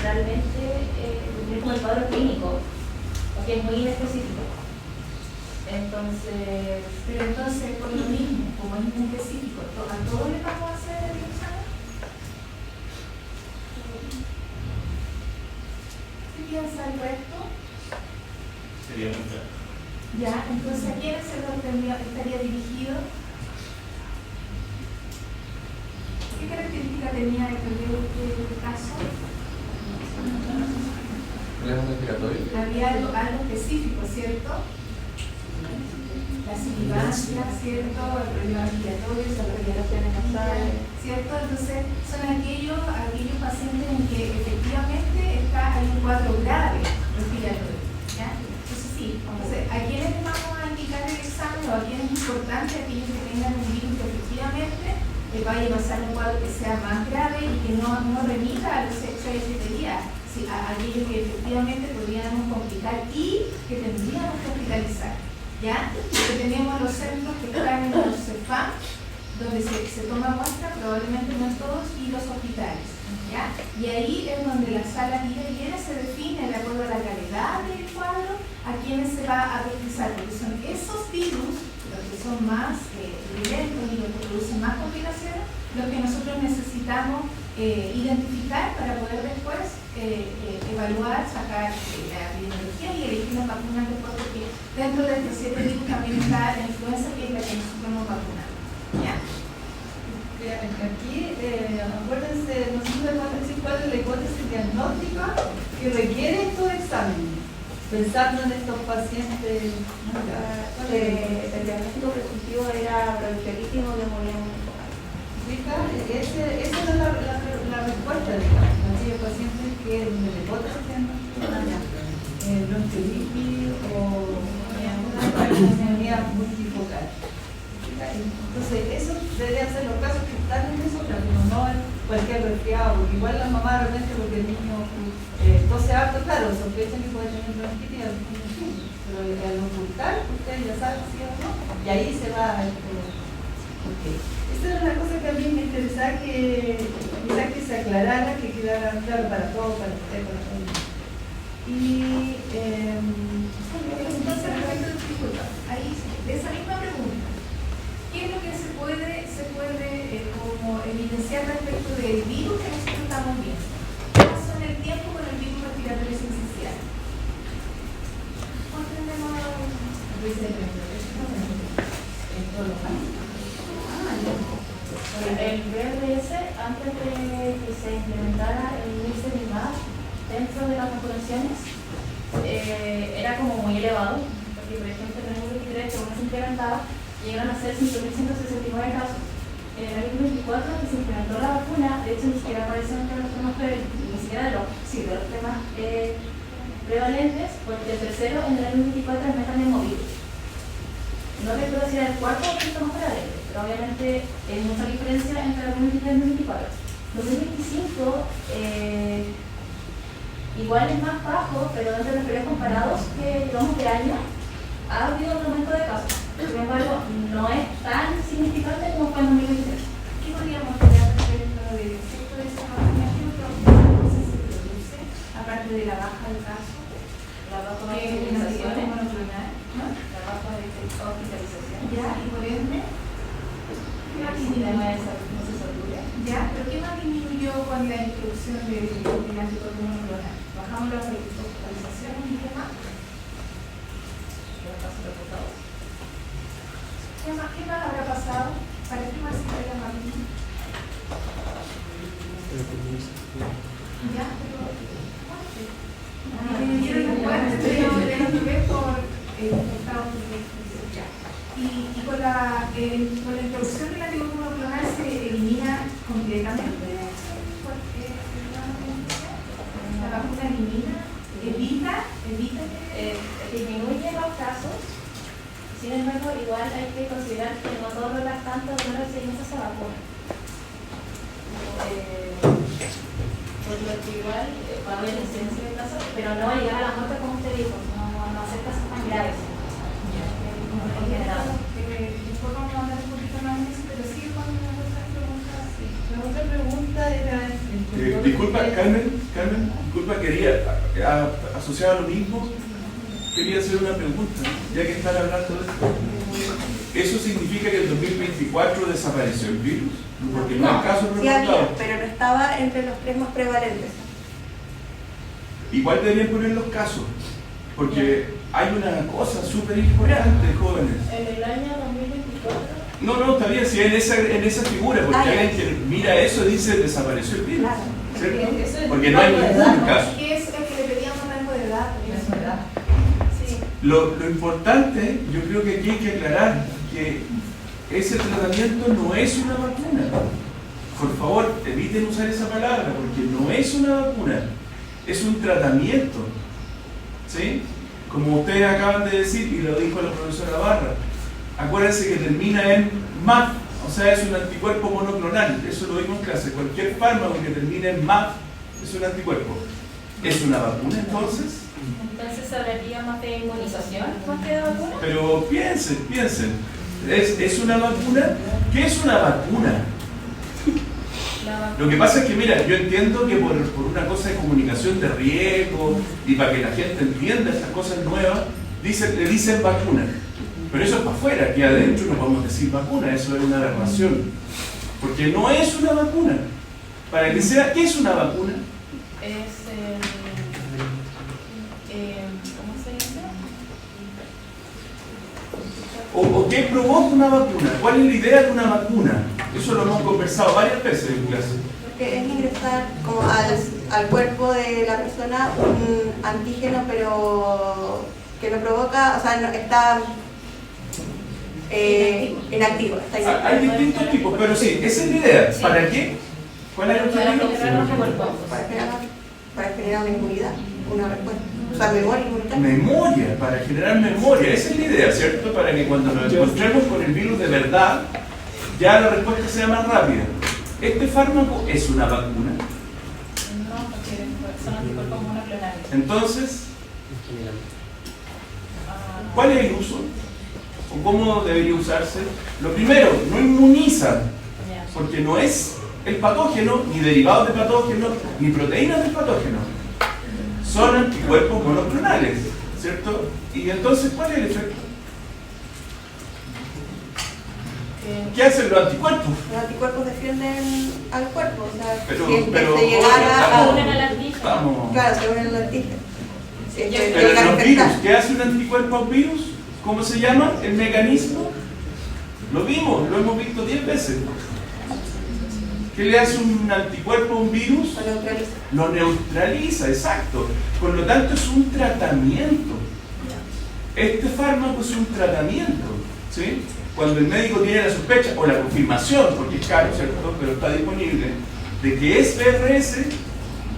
realmente definir como el cuadro clínico, porque es muy inespecífico. Entonces, pero entonces, por lo mismo, como es muy específico, ¿a todos les vamos a hacer el examen? ¿Qué piensa el resto? Sería muy claro. Ya, entonces, ¿a quién estaría dirigido? ¿Qué característica tenía este caso? ¿Problemas respiratorios? Había algo específico, ¿cierto? La silivancia, ¿cierto? El problema respiratorio, las respiraciones nasales, ¿cierto? Entonces, son aquellos pacientes en que efectivamente hay un cuadro grave respiratorio, ¿ya? Entonces, sí, entonces, ¿a quiénes les vamos a indicar el examen o a quiénes es importante? Aquellos que tengan un virus que efectivamente vaya a pasar un cuadro que sea más grave y que no remita a los 6 o 7 días. Sí, a aquellos que efectivamente podríamos complicar y que tendríamos que hospitalizar. ¿Ya? Porque tenemos los centros que están en los CEFAM, donde se toma muestra, probablemente no todos, y los hospitales. ¿Ya? Y ahí es donde la sala viene se define de acuerdo a la gravedad del cuadro a quienes se va a pesquisar, porque son esos virus, los que son más violentos y los que producen más complicaciones, los que nosotros necesitamos identificar para poder después evaluar, sacar la epidemiología y elegir las vacunas después, porque dentro de estos 7 virus también está la influenza, que es la que nosotros hemos vacunado. ¿Ya? Aquí, acuérdense, nosotros vamos a decir cuál es la hipótesis diagnóstica que requiere estos exámenes, pensando en estos pacientes. El diagnóstico presuntivo era bronquiolitis o neumonía pneumococcal. Esa es la respuesta, digamos, a aquellos pacientes que donde la hipótesis diagnóstica bronquiolitis o neumonía multifocal. Entonces, esos deberían ser los casos que están en esos casos, no en cualquier resfriado, porque igual la mamá de repente, porque el niño tose harto, claro, sospechan que puede tener bronquitis, pero al ocultar, ustedes ya saben si o no, y ahí se va a okay. Esta era una cosa que a mí me interesaba que se aclarara, que quedara claro para todos, para ustedes, para todos. Y entonces, disculpa, ahí, de esa misma pregunta, ¿qué es lo que se puede como evidenciar respecto del virus que nosotros estamos viendo? ¿Qué pasó en el tiempo con el virus respiratorio sincicial? ¿Cuánto tenemos el VRS, antes de que se implementara el nirsevimab dentro de las vacunaciones, era como muy elevado, porque por ejemplo en el 2023, que uno se implementaba, llegaron a ser 5.169 casos. En el año 2024 que se implementó la vacuna, de hecho ni siquiera aparecen entre los temas ni siquiera de los temas prevalentes, porque el tercero en el año 2024 es metanemovirus. No recuerdo si era el cuarto o quinto más prevalente, pero obviamente hay mucha diferencia entre el 2023 y el 2024. 2025 igual es más bajo, pero dentro de los periodos comparados que llevamos de año, ha habido un aumento de casos. Sin embargo, no es tan significante como fue en 2023. ¿Qué podríamos hablar respecto del efecto de esa vacuna? ¿Qué otra cosa se produce, aparte de la baja del caso? La baja de ¿Qué hospitalizaciones, monoclonal? ¿No? la baja de hospitalizaciones, Ya, y por ende, ¿qué más el sistema de salud no se satura. ya, pero ¿qué más disminuyó con la introducción del anticuerpo monoclonal? Bajamos las hospitalizaciones y qué más. Los casos reportados. ¿Qué más habrá pasado? ¿Para qué más sirve la vacuna? Ya, pero ¿cuánto? Disminuyeron las muertes, pero tienen que ver por Estados Unidos. Ya. Y con la introducción del anticuerpo monoclonal se elimina completamente la vacuna elimina, evita que Disminuye los casos. Sin embargo, igual hay que considerar que no todos los lactantes no reciben esa vacuna. Por lo que igual va a haber incidencia de casos, pero no va a llegar a la muerte como usted dijo, no hacer casos tan graves. En general. Después vamos a hablar un poquito más de eso, pero sí con una otra pregunta. La otra pregunta era... Disculpa, Carmen, disculpa, quería, asociado a lo mismo, quería hacer una pregunta, ya que están hablando de esto. ¿Eso significa que en 2024 desapareció el virus? Porque no hay casos sí había, reportados. pero no estaba entre los 3 más prevalentes. Igual deberían poner los casos, porque hay una cosa súper importante, jóvenes. En el año 2024. No, está bien, si en esa figura, porque alguien que mira eso dice desapareció el virus, Claro. ¿cierto? Porque no hay ningún caso. ¿Qué es el que le pedíamos rango de edad? Sí. Lo importante, yo creo que aquí hay que aclarar que ese tratamiento no es una vacuna. Por favor, eviten usar esa palabra, porque no es una vacuna, es un tratamiento. ¿Sí? Como ustedes acaban de decir, y lo dijo la profesora Barra, acuérdense que termina en MAP, o sea, es un anticuerpo monoclonal. Eso lo vimos en clase. Cualquier fármaco que termine en MAP es un anticuerpo. ¿Es una vacuna entonces? Entonces se hablaría más de inmunización más que de vacuna. Pero piensen. ¿Es una vacuna? ¿Qué es una vacuna? Lo que pasa es que, mira, yo entiendo que por una cosa de comunicación de riesgo y para que la gente entienda estas cosas nuevas, le dicen vacuna. Pero eso es para afuera, aquí adentro no podemos decir vacuna, eso es una aberración. Porque no es una vacuna. Para que sea, ¿qué es una vacuna? Es ¿cómo se dice? ¿O qué provoca una vacuna? ¿Cuál es la idea de una vacuna? Eso lo hemos conversado varias veces en clase. Porque es ingresar como al cuerpo de la persona un antígeno, pero que no provoca, o sea, no, está inactivo. Está inactivo. Hay distintos tipos, pero sí, esa es la idea. ¿Para qué? ¿Cuál es el objetivo? Para generar una inmunidad, una respuesta. O sea, memoria inmunitaria. Memoria, para generar memoria. Esa es la idea, ¿cierto? Para que cuando nos encontremos con el virus de verdad, ya la respuesta sea más rápida. ¿Este fármaco es una vacuna? No, porque son anticuerpos monoclonales. Entonces, ¿cuál es el uso? ¿O cómo debería usarse? Lo primero, no inmuniza, porque no es el patógeno, ni derivados de patógeno, ni proteínas del patógeno. Son anticuerpos monoclonales, ¿cierto? Y entonces, ¿cuál es el efecto? ¿Qué hacen los anticuerpos? Los anticuerpos defienden al cuerpo, o sea, Pero- si es que pero- se llegara Unen al antígeno. Vamos. Claro, se unen al antígeno. Si es que Pero llegara a los virus, infectar. ¿qué hace un anticuerpo a un virus? ¿Cómo se llama? ¿El mecanismo? Lo vimos, lo hemos visto 10 veces. ¿Qué le hace un anticuerpo a un virus? Lo neutraliza. Lo neutraliza, exacto. Por lo tanto, es un tratamiento. Este fármaco es un tratamiento, ¿sí? cuando el médico tiene la sospecha o la confirmación, porque es caro, ¿cierto? Pero está disponible, de que es BRS,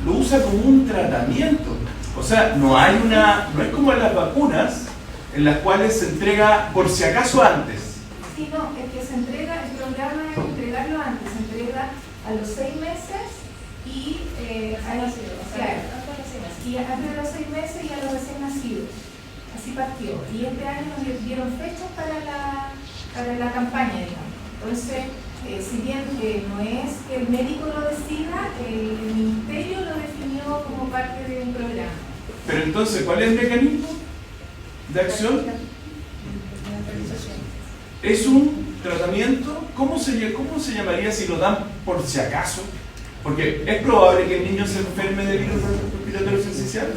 lo usa como un tratamiento. O sea, no es como en las vacunas, en las cuales se entrega por si acaso antes. Sí, no, es que se entrega, el programa es entregarlo antes, se entrega a los 6 meses y antes de los 6 meses y a los recién nacidos. Así partió. Y este año nos dieron fechas para la campaña, digamos. Entonces, si bien no es que el médico lo decida, el ministerio lo definió como parte de un programa. Pero entonces, ¿cuál es el mecanismo de acción? Es un tratamiento, ¿cómo se llamaría si lo dan por si acaso? Porque es probable que el niño se enferme de virus respiratorio sincicial.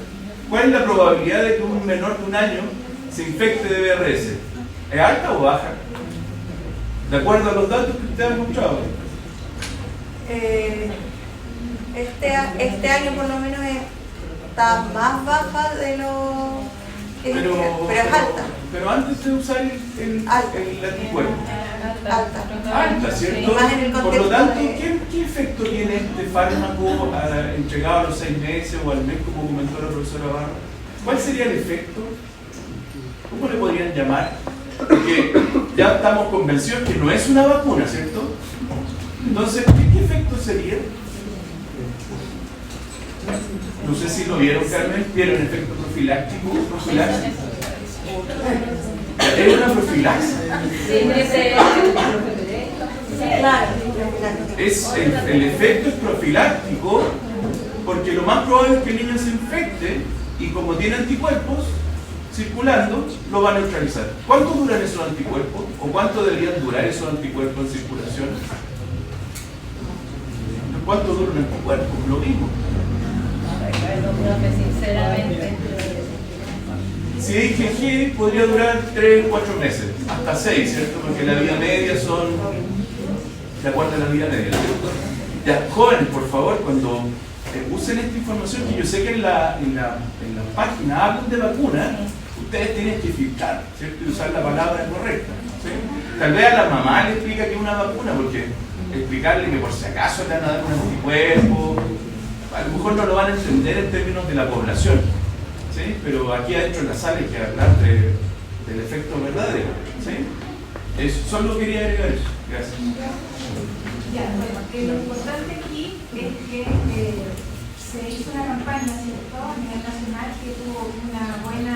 ¿Cuál es la probabilidad de que un menor de 1 año se infecte de BRS? ¿Es alta o baja? De acuerdo a los datos que usted ha mostrado. Este año por lo menos está más baja de lo que pero es alta. Pero antes de usar el anticuerpo. Alta, ¿cierto? Y más en el Por lo contexto tanto, de... ¿qué efecto tiene este fármaco entregado a los 6 meses o al mes, como comentó la profesora Barra? ¿Cuál sería el efecto? ¿Cómo le podrían llamar? Porque ya estamos convencidos que no es una vacuna, ¿cierto? Entonces, ¿qué efecto sería? No sé si lo vieron, Carmen. ¿Vieron efecto profiláctico? ¿Profilaxis? ¿Es una profilaxis? El efecto es profiláctico porque lo más probable es que el niño se infecte y como tiene anticuerpos circulando, lo va a neutralizar. ¿Cuánto duran esos anticuerpos? ¿O cuánto deberían durar esos anticuerpos en circulación? ¿Cuánto dura un anticuerpo? Lo mismo. Sinceramente. Si es IgG, podría durar 3 o 4 meses, hasta 6, ¿cierto? Porque la vida media son de acuerdo a la vida media, ¿cierto? Ya, jóvenes, por favor, cuando usen esta información, que yo sé que en la página hablan de vacunas, ustedes tienen que filtrar, ¿cierto? Y usar la palabra correcta, ¿sí? Tal vez a la mamá le explica que es una vacuna, porque explicarle que por si acaso le van a dar un anticuerpo, a lo mejor no lo van a entender en términos de la población, ¿sí? Pero aquí adentro en la sala hay que hablar del efecto verdadero, ¿sí? Eso, solo quería agregar eso. Gracias. Ya, bueno, lo importante aquí es que se hizo una campaña, ¿cierto?, a nivel nacional que tuvo un buen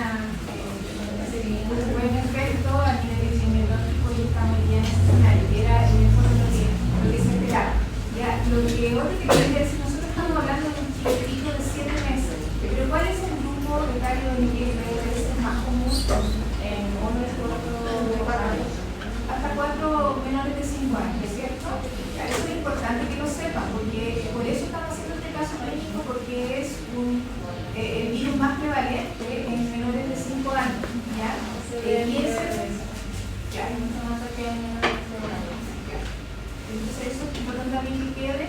efecto a nivel epidemiológico y está muy bien escenario, que era el mejor de lo que se esperaba. Ya, lo que otro que quería decir, nosotros estamos hablando de un chiquitito de 7 meses, pero ¿cuál es el grupo etario en que es más común en uno de estos otros? Hasta 4 menores de 5 años, ¿cierto? Ya, eso es importante que lo sepan, porque por eso estamos haciendo este caso clínico, porque es el virus más prevalente en menores de 5 años, ¿ya? Entonces eso es importante también que quede,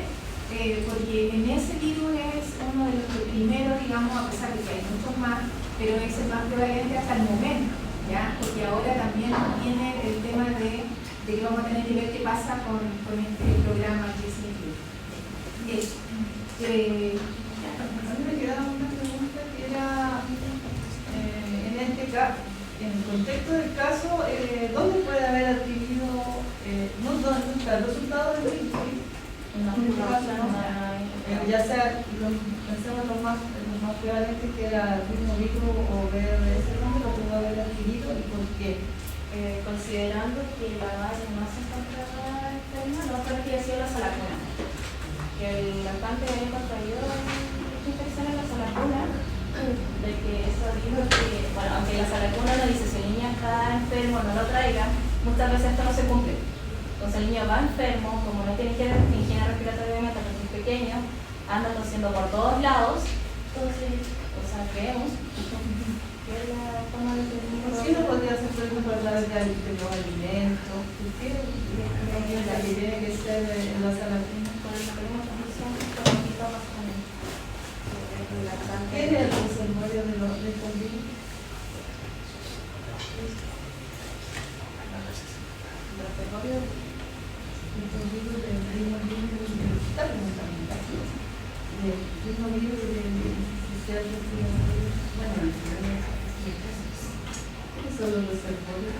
porque en ese virus es uno de los primeros, digamos, a pesar de que hay muchos más, pero es el más prevalente hasta el momento, ¿ya? Porque ahora también viene el tema de que vamos a tener que ver qué pasa con este programa que se incluye. Eso. A mí me quedaba una pregunta que era, en este caso, en el contexto del caso, ¿dónde puede haber adquirido, no los resultados del virus? En este caso, ¿no? Ya sea, pensemos los más prevalentes que era el mismo virus o BRS, ¿dónde lo pudo haber adquirido y por qué? Considerando que la base más encontrada externa no fue que ha sido la salacuna, que el lactante había contraído esta infección en la salacuna, de que eso dijo que, bueno, aunque la salacuna no dice si el niño está enfermo no lo traiga, muchas veces esto no se cumple. Entonces el niño va enfermo, como no tiene higiene respiratoria porque es pequeño, anda tosiendo por todos lados, entonces, o sea, creemos que es la forma de que el niño... ¿Por qué no podría ser, por ejemplo, hablar de los alimentos? ¿Por qué la que tiene que ser en la salacuna? Por el mecanismo de transmisión, por un poquito más común. ¿Qué es el reservorio de estos virus? mismo libro de inicial respiratorio. Bueno, ¿qué son los reservorios?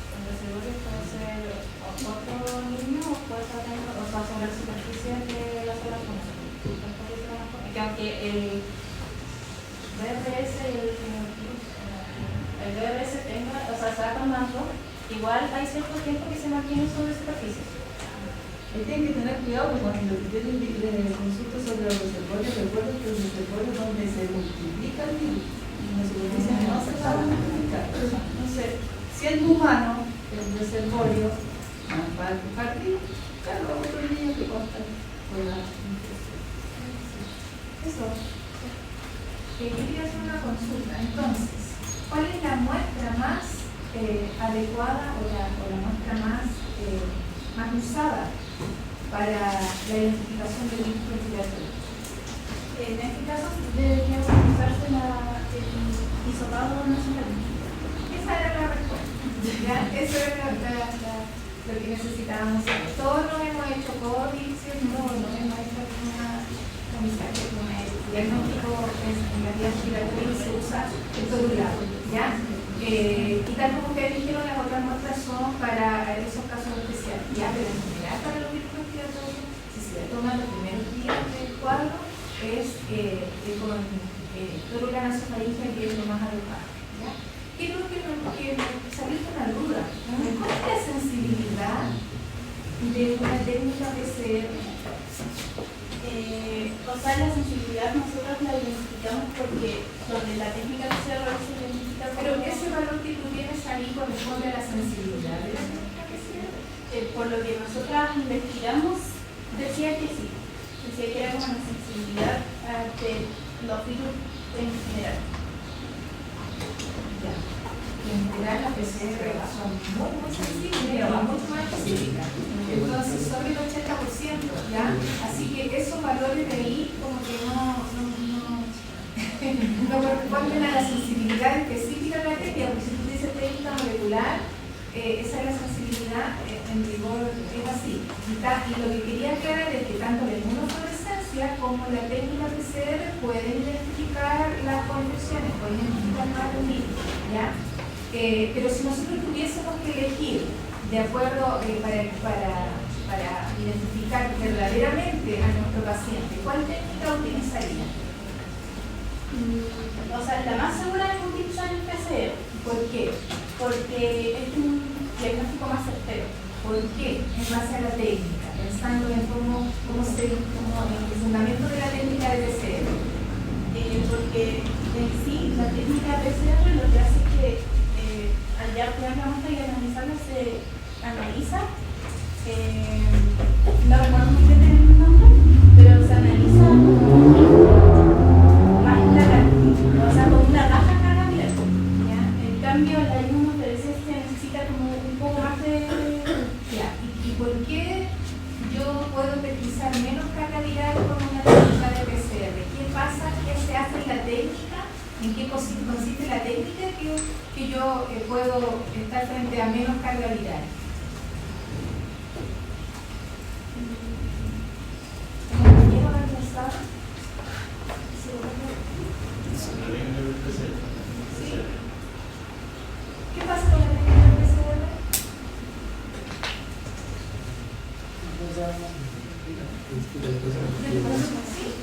Los reservorios pueden ser otro niño o puede ser sobre la superficie de la sola zona. Que aunque el BRS el BRS tenga, o sea, se va tomando, igual hay cierto tiempo que se mantiene sobre superficie. Tienen que tener cuidado porque cuando tienen consultas sobre los reservorios, recuerden que los reservorios donde se multiplica el virus y en la superficie no se va a multiplicar. Entonces, siendo humano, el reservorio va a compartir, claro, a otro niño que consta con la infección. Eso. Quería hacer una consulta. Entonces, ¿cuál es la muestra más adecuada o la muestra más usada para la identificación del virus respiratorio? En este caso debería utilizarse el hisopado nacional. Esa era la respuesta. ¿Ya? Eso era lo que necesitábamos saber. Todos lo hemos hecho COVID, ¿cierto? Lo hemos hecho alguna comisión, el diagnóstico en la vía respiratoria se usa el torulado, ¿ya? Y tal como ustedes dijeron, las otras muestras son para esos casos especiales, ¿ya? Pero en general para los virus respiratorios, si se le toman los primeros días del cuadro, es con torula nasofaríngea, que es lo más adecuado, ¿ya? Quiero que salir con una duda. ¿Cuál es la sensibilidad de una técnica PCR? O sea, la sensibilidad nosotros la identificamos porque donde la técnica PCR se identifica. Pero ese valor que tú tienes ahí corresponde a la sensibilidad de la técnica PCR. Por lo que nosotras investigamos, decía que sí. Decía que era como la sensibilidad de los virus en general. Ya. En general las PCR son muy sensibles, pero mucho más específicas. Entonces, sobre el 80%, ¿ya? Así que esos valores de ahí como que no corresponden a la sensibilidad específica de la técnica, porque si tú dices técnica molecular, esa es la sensibilidad, en rigor es así. Y lo que quería aclarar es que tanto la inmunofluorescencia como la técnica PCR pueden identificar las conexiones, pueden identificar más de un virus, ¿ya? Pero si nosotros tuviésemos que elegir de acuerdo para identificar verdaderamente a nuestro paciente, ¿cuál técnica utilizaría? O sea, la más segura es utilizar el PCR. ¿Por qué? Porque es un diagnóstico más certero. ¿Por qué? En base a la técnica, pensando en cómo el fundamento de la técnica de PCR. Porque en sí, la técnica de PCR lo que hace es que al ya obtener la muestra y analizarla se analiza, no recuerdo muy bien el nombre, pero se analiza más la cantidad, o sea, con una baja carga viral. ¿Ya? En cambio, la inmunofluorescencia necesita como un poco más de... Ya. ¿Y por qué yo puedo utilizar menos carga viral con una técnica de PCR? ¿Qué pasa? ¿Qué se hace en la técnica? ¿En qué consiste la técnica que yo puedo estar frente a menos carga viral? ¿Compañero va a empezar? Sí. ¿Qué pasa con la técnica de PCR?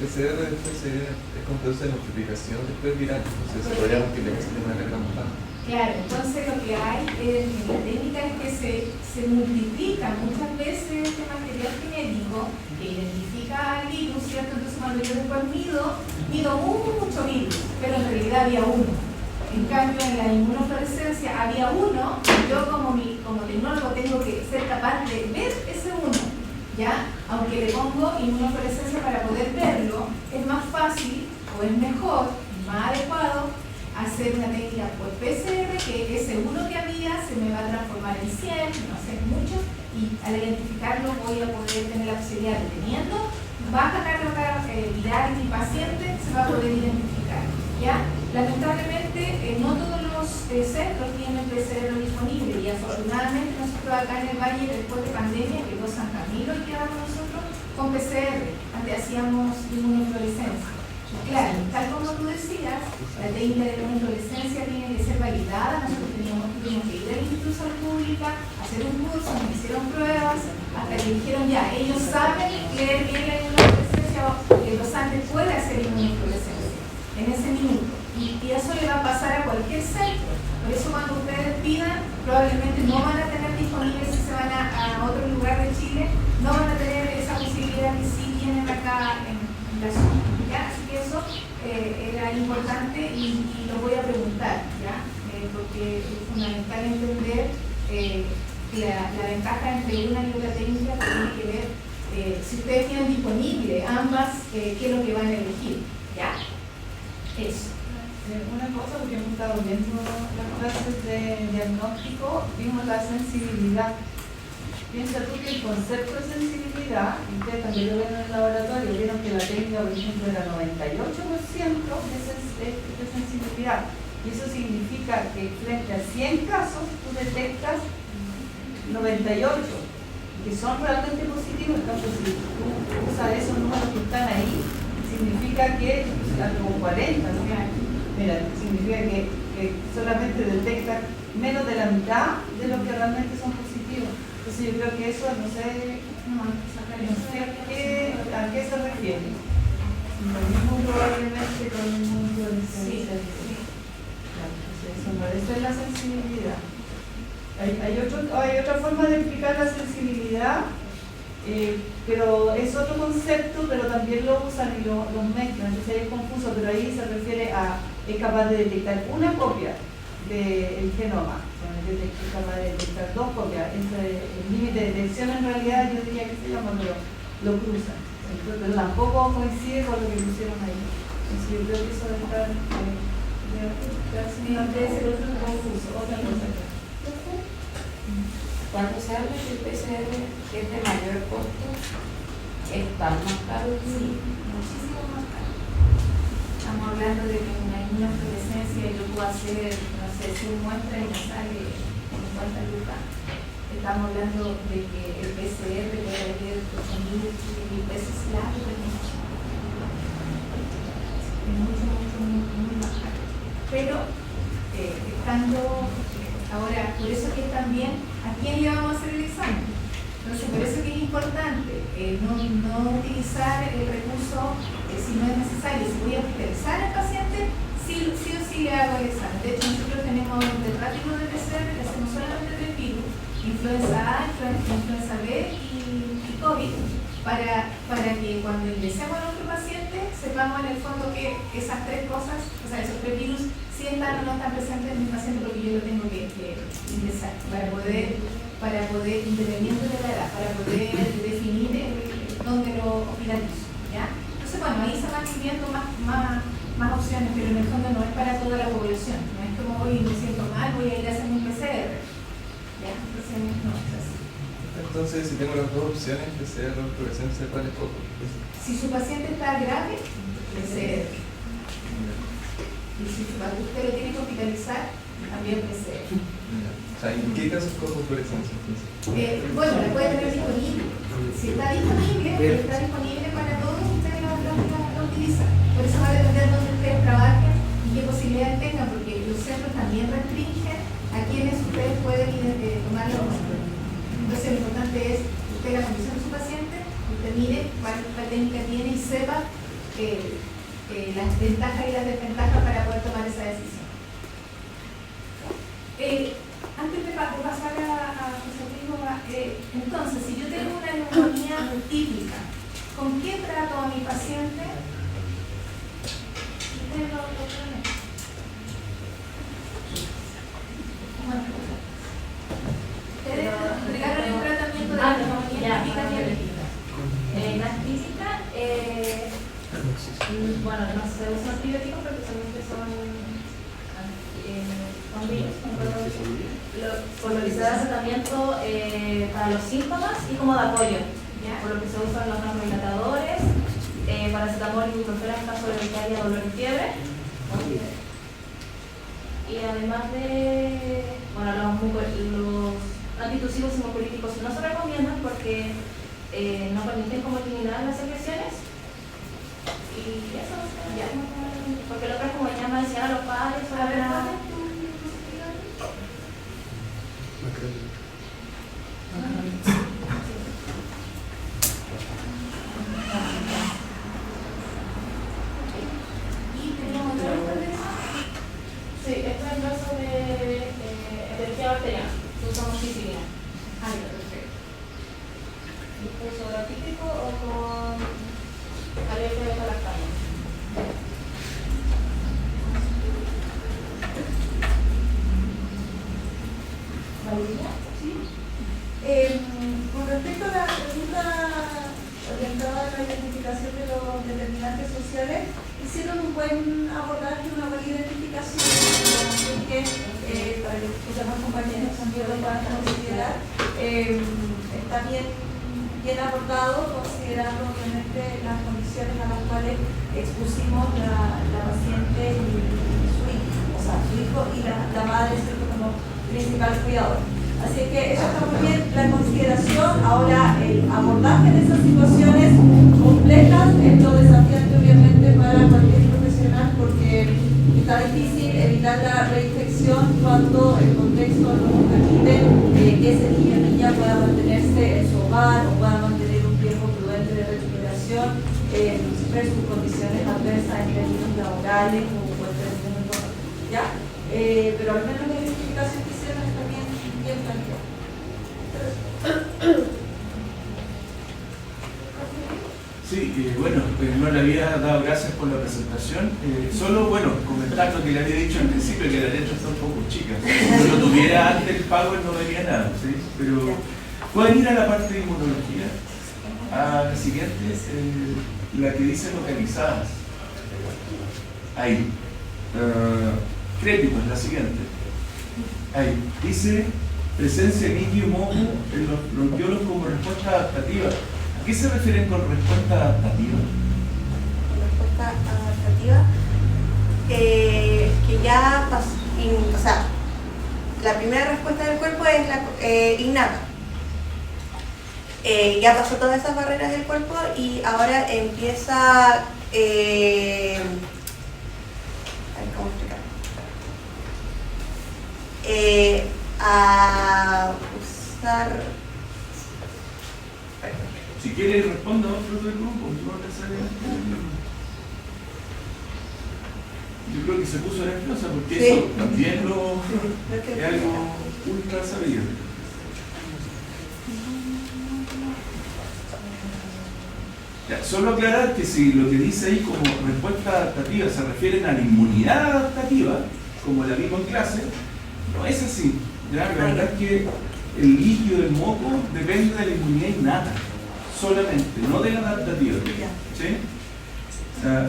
PCR después es con proceso de multiplicación, después viral, entonces se podría multiplicar de una carga más baja. Claro, entonces lo que hay en la técnica es que se multiplica muchas veces este material genético que identifica al virus, ¿cierto? Entonces cuando yo después mido mucho virus, pero en realidad había uno. En cambio en la inmunofluorescencia había uno, y yo como tecnólogo tengo que ser capaz de ver ese uno, ¿ya? Aunque le pongo inmunofluorescencia para poder verlo, es más fácil o es mejor, más adecuado hacer una técnica por PCR, que ese uno que había se me va a transformar en 100, no sé, mucho, y al identificarlo voy a poder tener la posibilidad de, teniendo baja carga viral en mi paciente, se va a poder identificar, ¿ya? Lamentablemente no todos los centros tienen PCR disponible, y afortunadamente nosotros acá en el Valle, después de pandemia, que llegó San Camilo y quedamos nosotros, con PCR, antes hacíamos inmunofluorescencia. Claro, tal como tú decías, la técnica de inmunofluorescencia tiene que ser validada. Nosotros tuvimos que ir al Instituto de Salud Pública, hacer un curso, nos hicieron pruebas, hasta que dijeron ya, ellos saben leer bien la inmunofluorescencia, el dosante puede hacer inmunofluorescencia en ese minuto. Y eso le va a pasar a cualquier centro. Por eso cuando ustedes pidan, probablemente no van a tener disponibles si se van a otro lugar de Chile, no van a tener esa posibilidad que sí tienen acá en la zona. ¿Ya? Así que eso era importante y lo voy a preguntar, ¿ya? Porque es fundamental entender la ventaja entre una y otra técnica que tiene que ver si ustedes tienen disponible ambas, qué es lo que van a elegir, ¿ya? Eso. Una cosa, porque hemos estado viendo las clases de diagnóstico, vimos la sensibilidad. Piensa tú que el concepto de sensibilidad, y ustedes también lo ven en el laboratorio, vieron que la técnica, por ejemplo, era 98% de sensibilidad. Y eso significa que frente a 100 casos tú detectas 98, que son realmente positivos. Entonces, si tú usas esos números que están ahí, significa que, como 40, ¿no? Mira, significa que solamente detecta menos de la mitad de lo que realmente son positivos. Entonces yo creo que eso, no sé a qué se refiere. Lo mismo probablemente con el mundo de sensibilidad. Eso es la sensibilidad. Hay otra forma de explicar la sensibilidad, pero es otro concepto, pero también lo usan y lo mezclan, entonces es confuso, pero ahí se refiere a es capaz de detectar una copia del genoma, es capaz de detectar 2 copias. El límite de detección en realidad yo diría que se llama, pero lo cruzan, pero tampoco coincide con lo que pusieron ahí. Entonces yo creo que eso debe estar debe ser otro confuso, otra cosa. Cuando se habla del PCR que es de mayor costo, ¿es tan más caro? Sí, muchísimo más caro. Estamos hablando de que una inmunofluorescencia yo puedo hacer, no sé, 100 muestras y me sale 50 lucas. Estamos hablando de que el PCR puede valer 8.000 pesos la hora. Es muy más caro. Pero estando ahora, por eso que también a quién le vamos a hacer el examen. Entonces, por eso que es importante no utilizar el recurso si no es necesario. Si voy a hospitalizar al paciente, sí o sí le hago el examen. De hecho, nosotros tenemos el rápido de PCR que hacemos solamente 3 virus: influenza A, influenza B y COVID, para que cuando ingresemos a nuestro paciente sepamos en el fondo que esas 3 cosas, o sea, esos 3 virus, si están o no están presentes en mi paciente, porque yo lo tengo que ingresar para poder interviniendo de la edad, para poder definir dónde lo hospitalizo, ¿ya? Entonces, bueno, ahí se van viendo más opciones, pero en el fondo no es para toda la población, no es como hoy me siento mal, voy a ir a hacer un PCR, ¿ya? Entonces, no es así. Entonces, si tengo las dos opciones, PCR o fluorescencia, ¿cuál es poco? Si su paciente está grave, PCR. Y si usted lo tiene que hospitalizar, también PCR. O sea, ¿en qué casos cojo fluorescencia entonces? Bueno, la puede tener disponible. Si está disponible para todos, ustedes la utilizan. Por eso va a depender de dónde ustedes trabajen y qué posibilidades tengan, porque los centros también restringen a quienes ustedes pueden tomar la opción. Entonces, lo importante es usted la condición de su paciente, usted mire cuál técnica tiene y sepa las ventajas y las desventajas para poder tomar esa decisión. Antes de pasar a José Luis, entonces, si yo tengo una neumonía típica, ¿con qué trato a mi paciente? Ustedes lo ponen. Ustedes entregaron un tratamiento de la neumonía típica diabética. La típica, bueno, no se usan antibióticos porque solamente son virus. Por lo que se da tratamiento para los síntomas y como de apoyo. Por lo que se usan los vasodilatadores, paracetamol y ibuprofeno en caso de urticaria, dolor y fiebre. Y además de, bueno, los antitusivos y mucolíticos no se recomiendan porque no permiten como eliminar las secreciones. Y eso, ya, porque lo otro es como ya me decían a los padres, a ver, Sí, esto es el caso de energía bacteriana. Usamos amoxicilina. Ah, ya, perfecto. ¿Uso típico o con alergia de lactano? ¿Valeria? Sí. Con respecto a la pregunta orientada a la identificación de los determinantes sociales, hicieron un buen abordaje, una buena identificación, así que para que los demás compañeros también lo puedan considerar, está bien abordado, considerando obviamente las condiciones a las cuales expusimos la paciente y su hijo, o sea, su hijo y la madre, ¿cierto?, como principal cuidador. Así que eso está muy bien, la consideración. Ahora, el abordaje de esas situaciones complejas es lo desafiante obviamente para cualquier profesional, porque está difícil evitar la reinfección cuando el contexto no permite que ese niño o niña pueda mantenerse en su hogar o pueda mantener un tiempo prudente de recuperación en sus condiciones adversas en términos laborales o en términos, ¿ya? Pero al menos la identificación que hicieron está bien planteada. Sí, bueno, no le había dado gracias por la presentación. Solo, bueno, comentar lo que le había dicho al principio, que la letra está un poco chica. Si no lo tuviera antes el power no vería nada, ¿sí? Pero pueden ir a la parte de inmunología, a la siguiente, la que dice localizadas. Ahí. Créditos, la siguiente. Ahí. Dice presencia de líquido moco en los bronquiolos como respuesta adaptativa. ¿A qué se refieren con respuesta adaptativa? Respuesta adaptativa, que ya pasó, o sea, la primera respuesta del cuerpo es la innata. Ya pasó todas esas barreras del cuerpo y ahora empieza, ¿cómo explicar? A usar. Si quiere responda a otro del grupo, no necesariamente. Yo creo que se puso nerviosa porque sí, eso también es algo ultra sabido. Ya, solo aclarar que si lo que dice ahí como respuesta adaptativa se refieren a la inmunidad adaptativa, como la vimos en clase, no es así. ¿Ya? La verdad es que el líquido del moco depende de la inmunidad innata, solamente, no de la adaptativa. ¿Sí?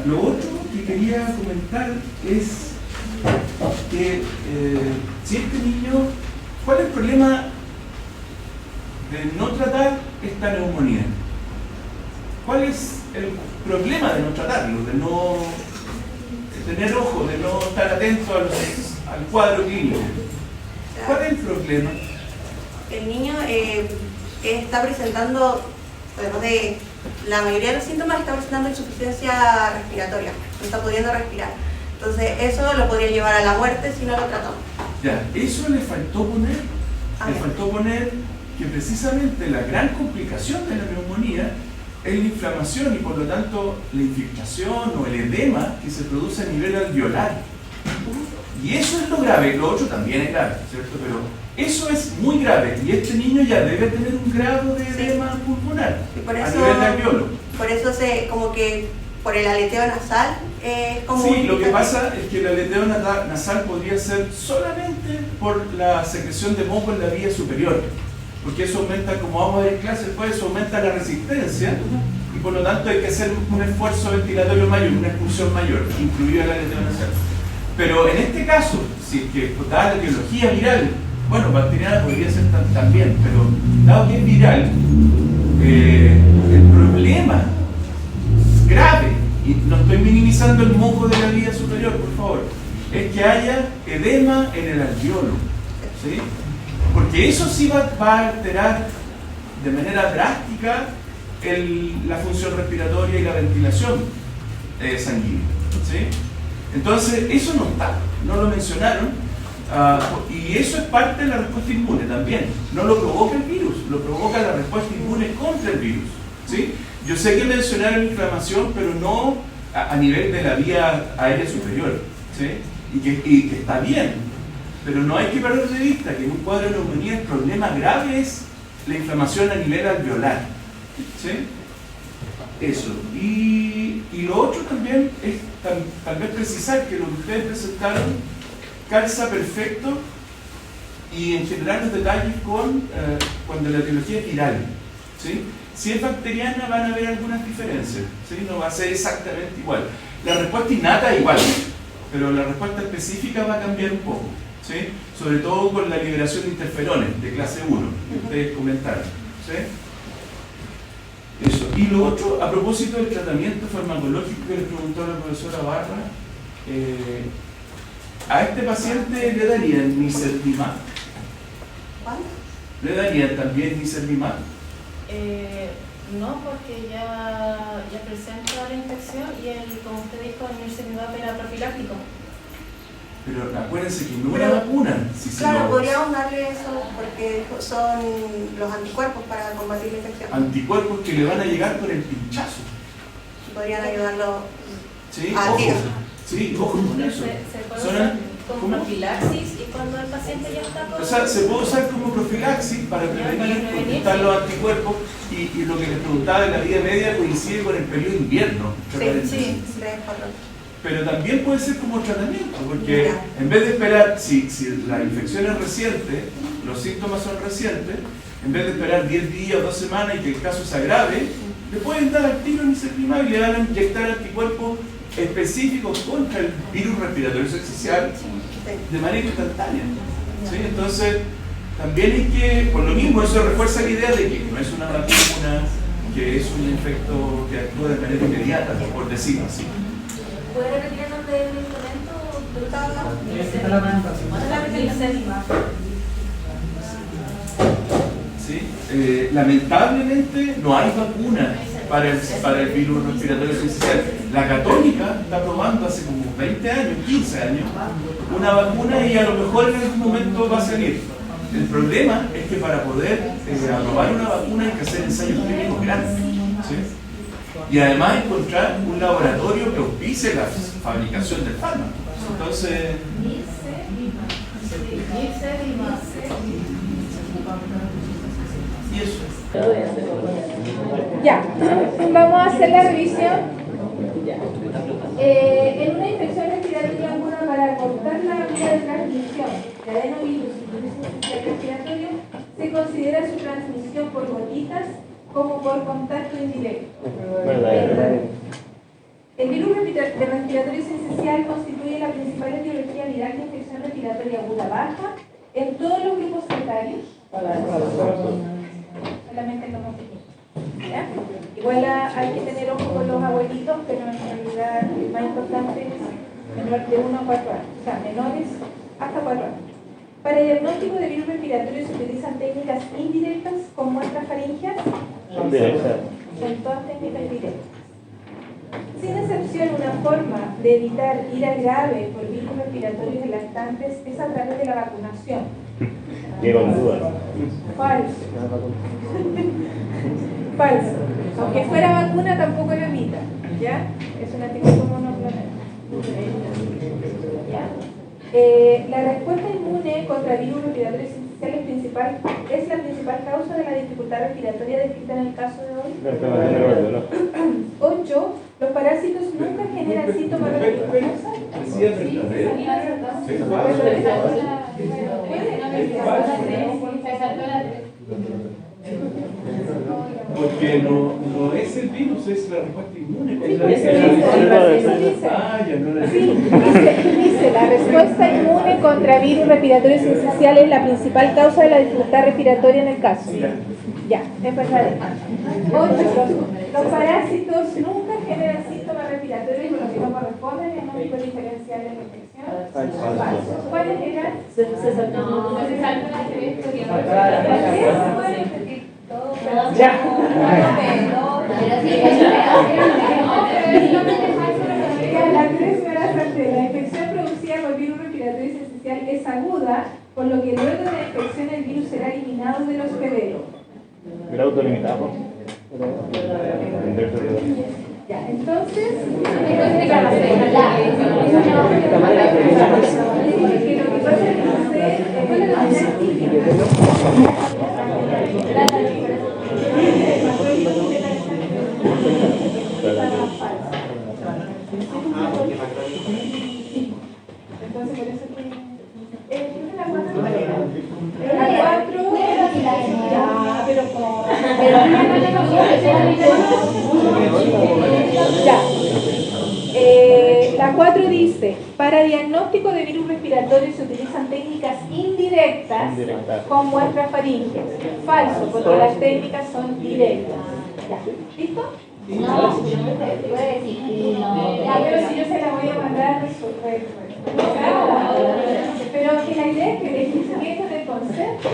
Lo otro que quería comentar es que si este niño, ¿cuál es el problema de no tratar esta neumonía? ¿Cuál es el problema de no tratarlo, de no tener ojo, de no estar atento al cuadro clínico? ¿Cuál es el problema? El niño está presentando, además de la mayoría de los síntomas, está presentando insuficiencia respiratoria, no está pudiendo respirar. Entonces eso lo podría llevar a la muerte si no lo tratamos. Ya, eso le faltó poner. Le faltó poner que precisamente la gran complicación de la neumonía es la inflamación y por lo tanto la infiltración o el edema que se produce a nivel alveolar. Y eso es lo grave, lo otro también es grave, ¿cierto? Pero eso es muy grave y este niño ya debe tener un grado de edema pulmonar a nivel de alveolo. Por eso como que por el aleteo nasal como sí, lo que pasa es que el aleteo nasal podría ser solamente por la secreción de moco en la vía superior, porque eso aumenta, como vamos a ver en clase después, eso aumenta la resistencia y por lo tanto hay que hacer un esfuerzo ventilatorio mayor, una expulsión mayor, incluido el aleteo nasal. Pero en este caso, si es que dada la biología viral, bueno, bacteriana podría ser también, pero dado que es viral, el problema grave, y no estoy minimizando el moco de la vía superior, por favor, es que haya edema en el alveolo, ¿sí? Porque eso sí va a alterar de manera drástica la función respiratoria y la ventilación sanguínea, ¿sí? Entonces, eso no está, no lo mencionaron, y eso es parte de la respuesta inmune también. No lo provoca el virus, lo provoca la respuesta inmune contra el virus, ¿sí? Yo sé que mencionaron inflamación, pero no a nivel de la vía aérea superior, ¿sí? Y que está bien, pero no hay que perder de vista que en un cuadro de neumonía el problema grave es la inflamación a nivel alveolar, ¿sí? Eso. Y lo otro también es tal vez precisar que lo que ustedes presentaron calza perfecto y en general los detalles cuando la etiología es viral, ¿sí? Si es bacteriana van a haber algunas diferencias, ¿sí? No va a ser exactamente igual. La respuesta innata es igual, pero la respuesta específica va a cambiar un poco, ¿sí? Sobre todo con la liberación de interferones de clase 1 que ustedes comentaron, ¿sí? Eso. Y lo otro, a propósito del tratamiento farmacológico que le preguntó la profesora Barra, a este paciente le darían nicerlimab. ¿Cuál? ¿Le darían también nicerlimab? No, porque ya presenta la infección y como usted dijo, el nicerlimab era profiláctico. Pero acuérdense que no la vacunan. Claro, podríamos darle eso porque son los anticuerpos para combatir la infección. Anticuerpos que le van a llegar por el pinchazo. Podrían ayudarlo ¿Sí? a Ojo. tiro. Sí, ojo con eso. Se puede Son- usar como ¿cómo? profilaxis y cuando el paciente ya está con... O sea, se puede usar como profilaxis para prevenir, porque están los anticuerpos y lo que les preguntaba de la vida media coincide con el periodo de invierno. Sí, 3-4. Pero también puede ser como tratamiento, porque en vez de esperar, si la infección es reciente, los síntomas son recientes, en vez de esperar 10 días o 2 semanas y que el caso se agrave, le pueden dar al tiro nicerlimab y le van a inyectar anticuerpos específicos contra el virus respiratorio syncytial de manera instantánea, ¿sí? Entonces, también hay que, por lo mismo, eso refuerza la idea de que no es una vacuna, que es un efecto que actúa de manera inmediata, por decirlo así. ¿Puede repetir el nombre del medicamento? ¿Sí? Lamentablemente no hay vacuna para el virus respiratorio syncytial. La Católica está probando hace como 20 años, 15 años, una vacuna y a lo mejor en algún momento va a salir. El problema es que para poder aprobar una vacuna hay que hacer ensayos clínicos grandes, ¿sí? Y además encontrar un laboratorio que auspice la fabricación del fármaco. Entonces, y eso. Ya, vamos a hacer la revisión. En una infección respiratoria aguda, para cortar la vía de transmisión de adenovirus y virus respiratorio, se considera su transmisión por gotitas como por contacto indirecto. El virus respiratorio syncytial constituye la principal etiología viral de infección respiratoria aguda baja en todos los grupos etarios, solamente en los más pequeños. ¿Ya? Igual hay que tener ojo con los abuelitos, pero en realidad el más importante es menor de 1 a 4 años, o sea, menores hasta 4 años. Para el diagnóstico de virus respiratorio se utilizan técnicas indirectas con muestras faringeas. Son todas técnicas indirectas. Sin excepción, una forma de evitar ir al grave por virus respiratorios en lactantes es a través de la vacunación. Falso. Falso. Aunque fuera vacuna, tampoco lo evita. ¿Ya? Es un anticuerpo monoclonal. ¿Ya? La respuesta inmune contra virus respiratorios syncytial es la principal causa de la dificultad respiratoria descrita en el caso de hoy. 8. Los parásitos nunca generan síntomas respiratorios. Porque no es el virus, es la respuesta inmune. Dice, la respuesta inmune contra virus respiratorios syncytial es la principal causa de la dificultad respiratoria en el caso. Ya, empezaré. 8. Los parásitos nunca generan síntomas respiratorios, por lo que no corresponde al diagnóstico diferencial de la infección. Falso. ¿Cuáles eran? Se saltó la Ya. La 3 me da suerte. La infección producida por virus respiratorio sincicial es aguda, por lo que luego de la infección el virus será eliminado del hospedero. Grado limitado. Ya, entonces, entonces por eso que la 4 ya, pero ya. La 4 dice, para diagnóstico de virus respiratorio se utilizan técnicas indirectas con muestras faríngeas. Falso, porque las técnicas son directas. Ya. ¿Listo? No, puede decir no. Ya, pero si yo se la voy a mandar, pero que la idea es que les expliquen el concepto.